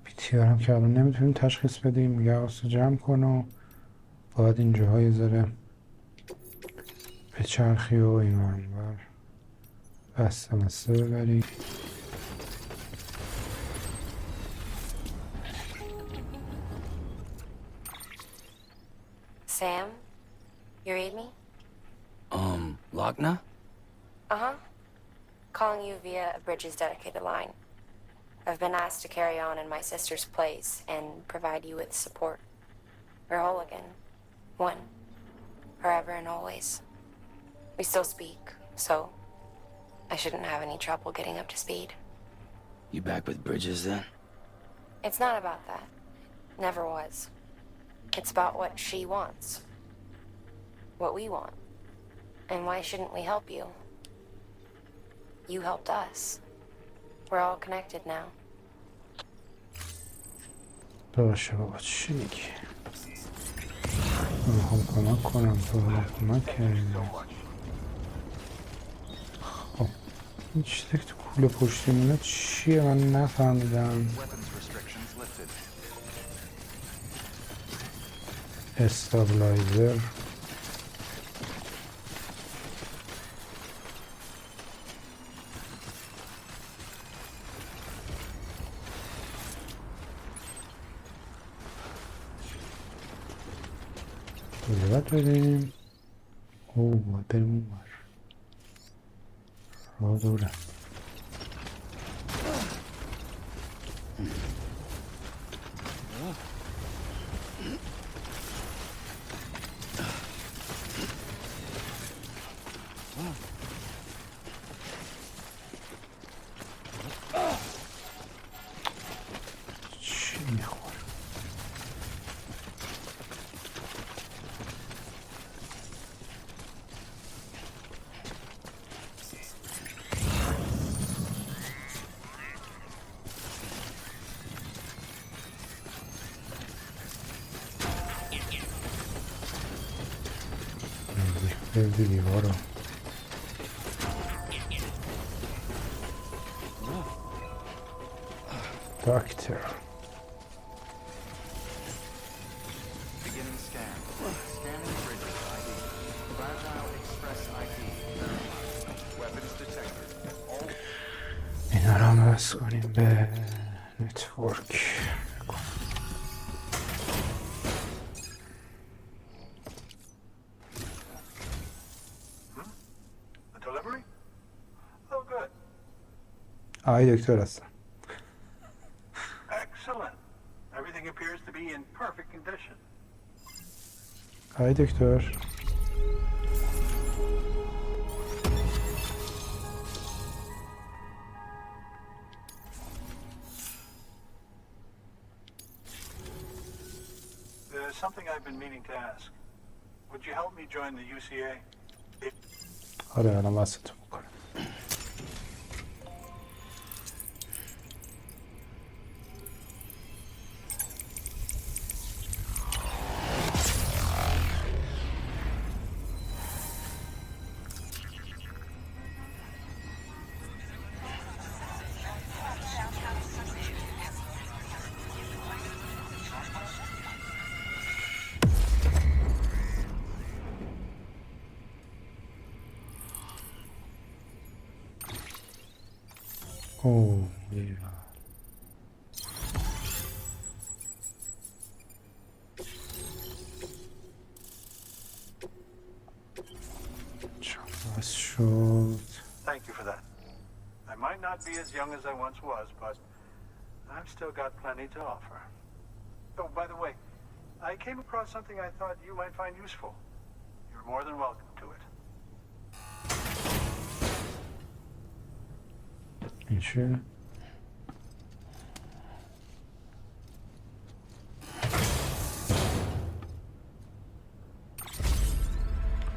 بیتیارم که الان نمیتونیم تشخیص بدیم. میگه حواستو جمع کن و باید اینجاها یه ذره به چرخی و این ور بسته مسته ببری. Sam? You read me? Lochna? Uh-huh. Calling you via a Bridges dedicated line. I've been asked to carry on in my sister's place and provide you with support. We're whole again. One. Forever and always. We still speak, so I shouldn't have any trouble getting up to speed. You back with Bridges then? It's not about that. Never was. It's about what she wants. What we want. And why shouldn't we help you? You helped us. We're all connected now. باشه بابا چی میگی؟ من میخوام کمک کنم تو هم کمک کردی. خب این چیزی که تو کوله پشتی مونه چیه من نفهمیدم. استابلایزر باید بریم باید بریم اون بر راه دوره چی میخوره بردی دیوارو. دکتر. Beginning scan. Scanning Bridges ID. Fragile Express ID. Verified. Weapons detected. All اینا رو هم وصل کنیم به نتورک. A delivery? Oh, good. آقای دکتر هستم. Excellent. Everything appears to be in perfect condition. آقای دکتر. There's something I've been meaning to ask. Would you help me join the UCA? آره الان وصلتون میکنم. اوه بس شد. Thank you for that. I might not be as young as I once was, but I've still got plenty to offer. Oh, by the way, I came across something I thought you might find useful. You're more than welcome to it. این چیه؟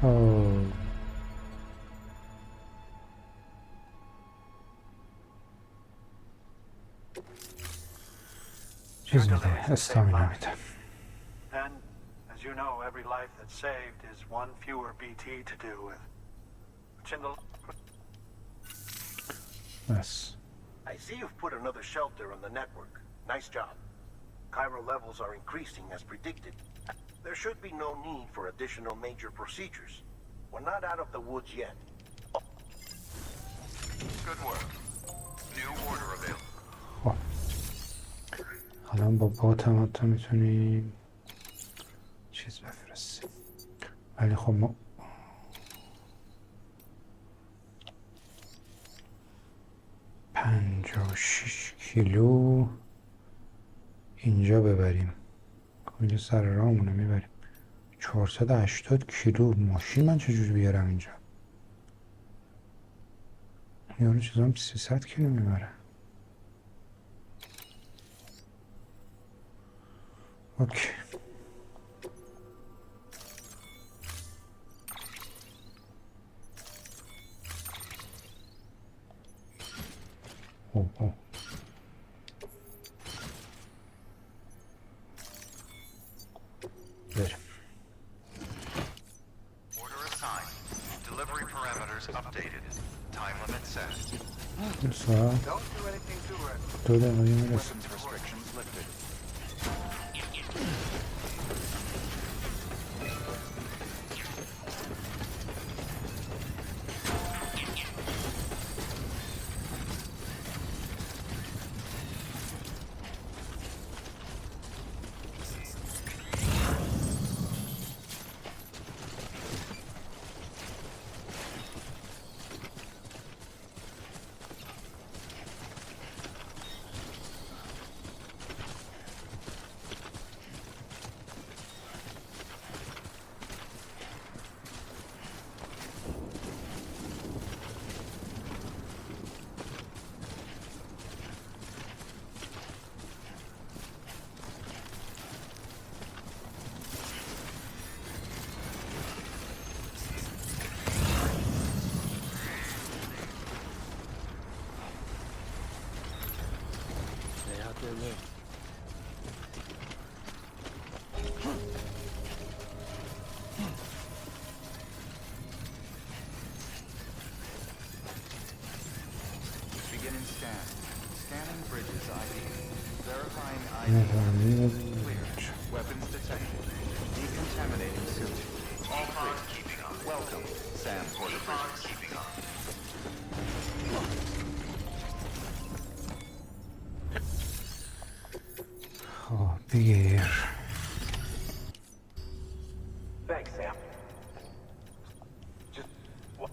اوه چیز میده استامینا میده. And, as you know, every life that's saved is one fewer BT to do with. Which in the... بس I see you've put another shelter on the network. Nice job. Chiral levels are increasing as predicted. There should be no need for additional major procedures. We're not out of the woods yet. Good work. New order available. خب الان با بات هم حتی میتونیم چیز بفرستیم، ولی خب ما 56 کیلو اینجا ببریم. اینجا سر راهمونه میبریم. 480 کیلو ماشین من چجوری بیارم اینجا؟ یارو چیزام 300 کیلو میبره. اوکی اوه بریم. Order assigned. Delivery parameters updated. Time limit set. دو ساعت Don't do anything too reckless. 2 دقیقه میرسیم. weapons restrictions lifted. Bridges ID. Verifying ID. Clear. Weapons detected. Decontaminating suit. All clear. Welcome, Sam Porter Bridges. خب بگیر. Thanks, Sam. Just what?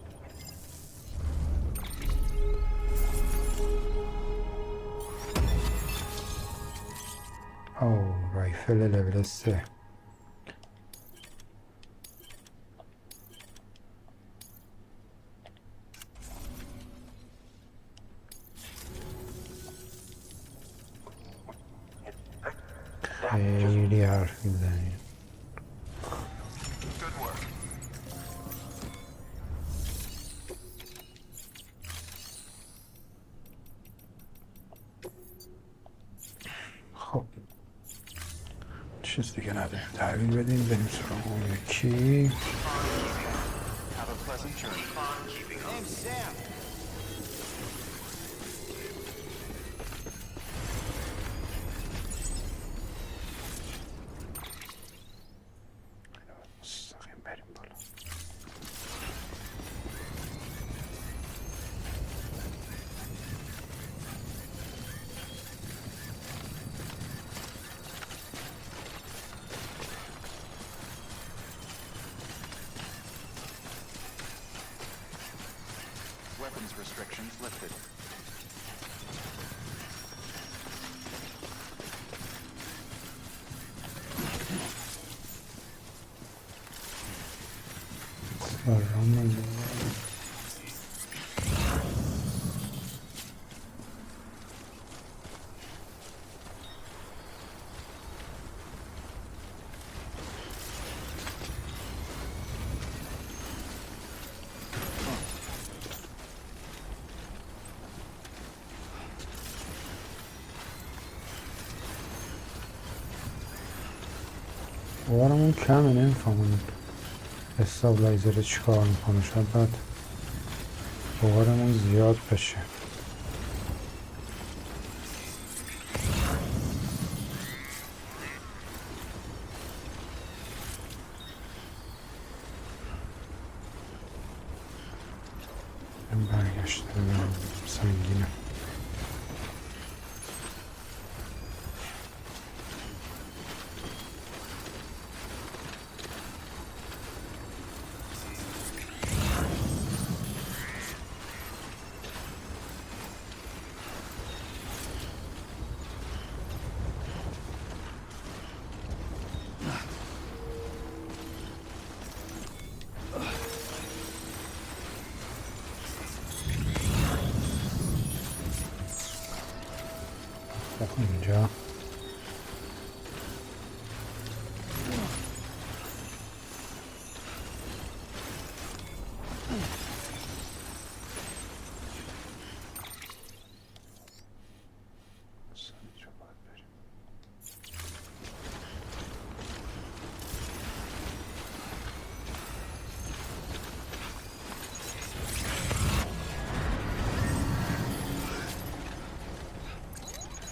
رایفل لول 3. خیلی حرف میزنی. Good work. خب چیز دیگه نداریم، تحویل بدیم بریم سراغ اون یکی. Have a pleasant journey. Name's Sam. مستقیم بریم بالا. Weapons restrictions lifted. سلام. بارمون کمه، نمیفهمم استابلایزر چی کار میکنه. شاید باید بارمون زیاد بشه. این برگشته سنگینه. اینجا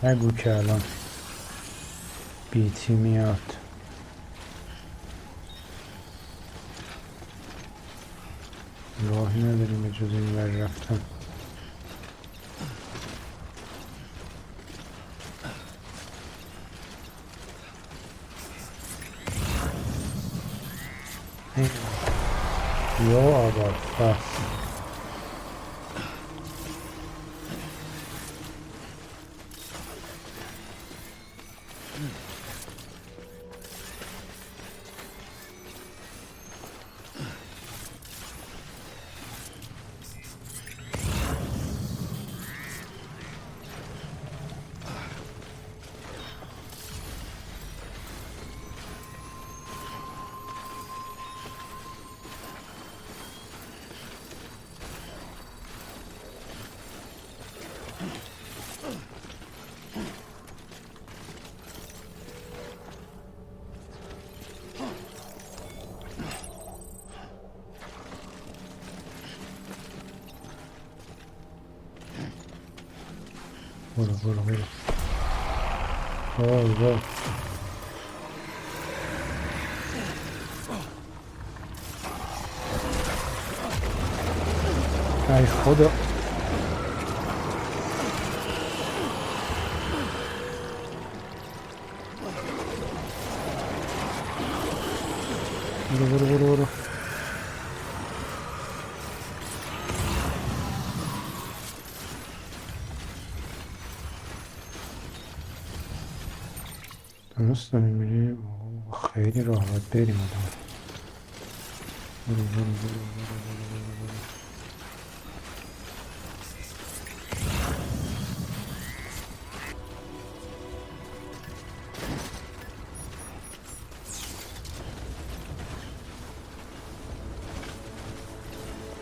نگو که الان بیتی میاد. راهی نداریم به جز این ور رفتن. یا آباد برو برو برو. وای وای. ای خدا. برو برو برو برو. درست داریم میریم. خیلی راحت بریم آدم. برو برو برو برو برو برو.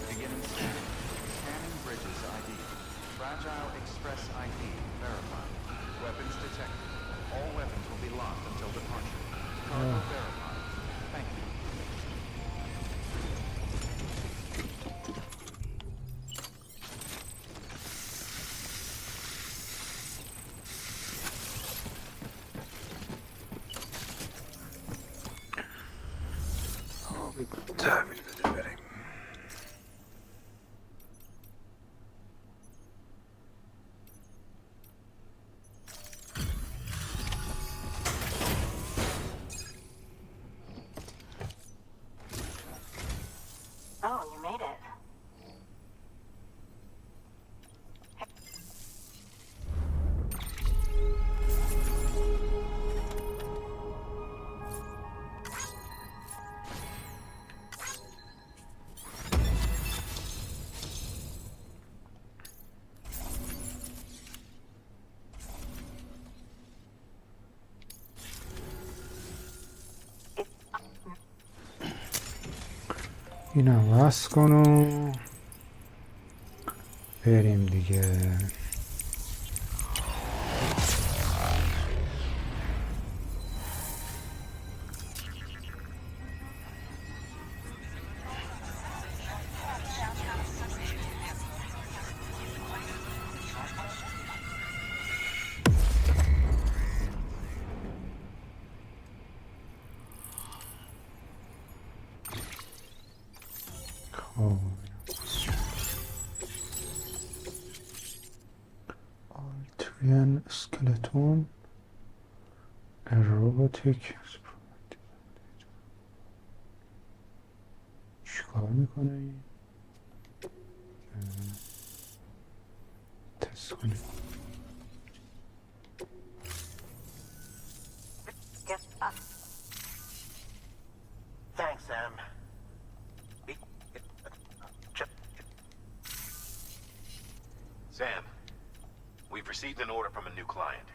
Beginning scan. Scanning bridges ID. Fragile Express ID verified. Weapons detected. All weapons will be locked until departure. Cargo verified. Thank you. تحویل بده بریم. Oh, you made it. اینم وصل کن و بریم دیگه. خب آلتریان اسکلتون روبوتیک چیکار میکنه این؟ تست کنیم. Thanks, Sam. Sam, we've received an order from a new client.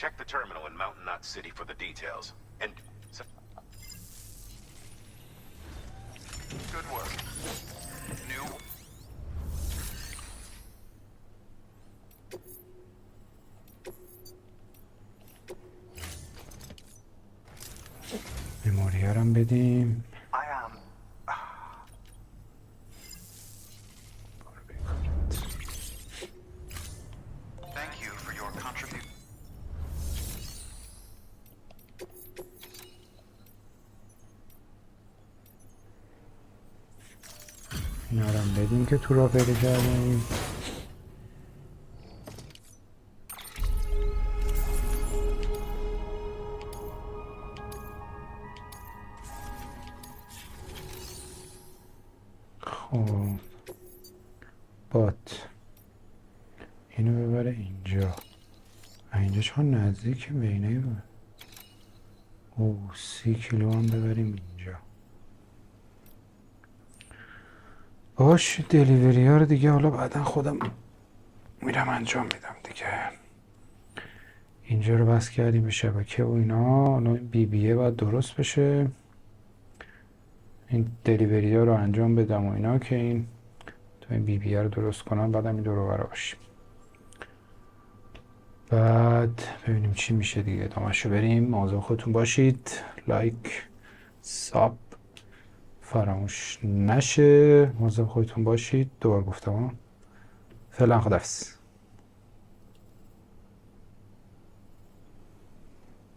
Check the terminal in Mountain Knot City for the details. And... Good work. New. مموریه رو هم بدیم. I am. Thank you for your contribution. اینا رو هم بدیم که تو را پیدا کردیم. خب بات اینو ببره اینجا. اینجا چون نزدیک به اینه رو. او 30 کیلو هم ببریم اینجا. باش دلیوری ها رو دیگه حالا بعدا خودم میرم انجام میدم دیگه. اینجا رو بس کردیم به شبکه و اینا. حالا این بی بیه باید درست بشه. این دلیوری ها رو انجام بدم و اینا که این تو این بی بیه رو درست کنم. بعدم این دور و بر باشیم. بعد ببینیم چی میشه دیگه. ادامه‌شو بریم. مواظب خودتون باشید. لایک ساب فراموش نشه. مواظب خودتون باشید. دوبار گفتم. فعلا خداحافظ.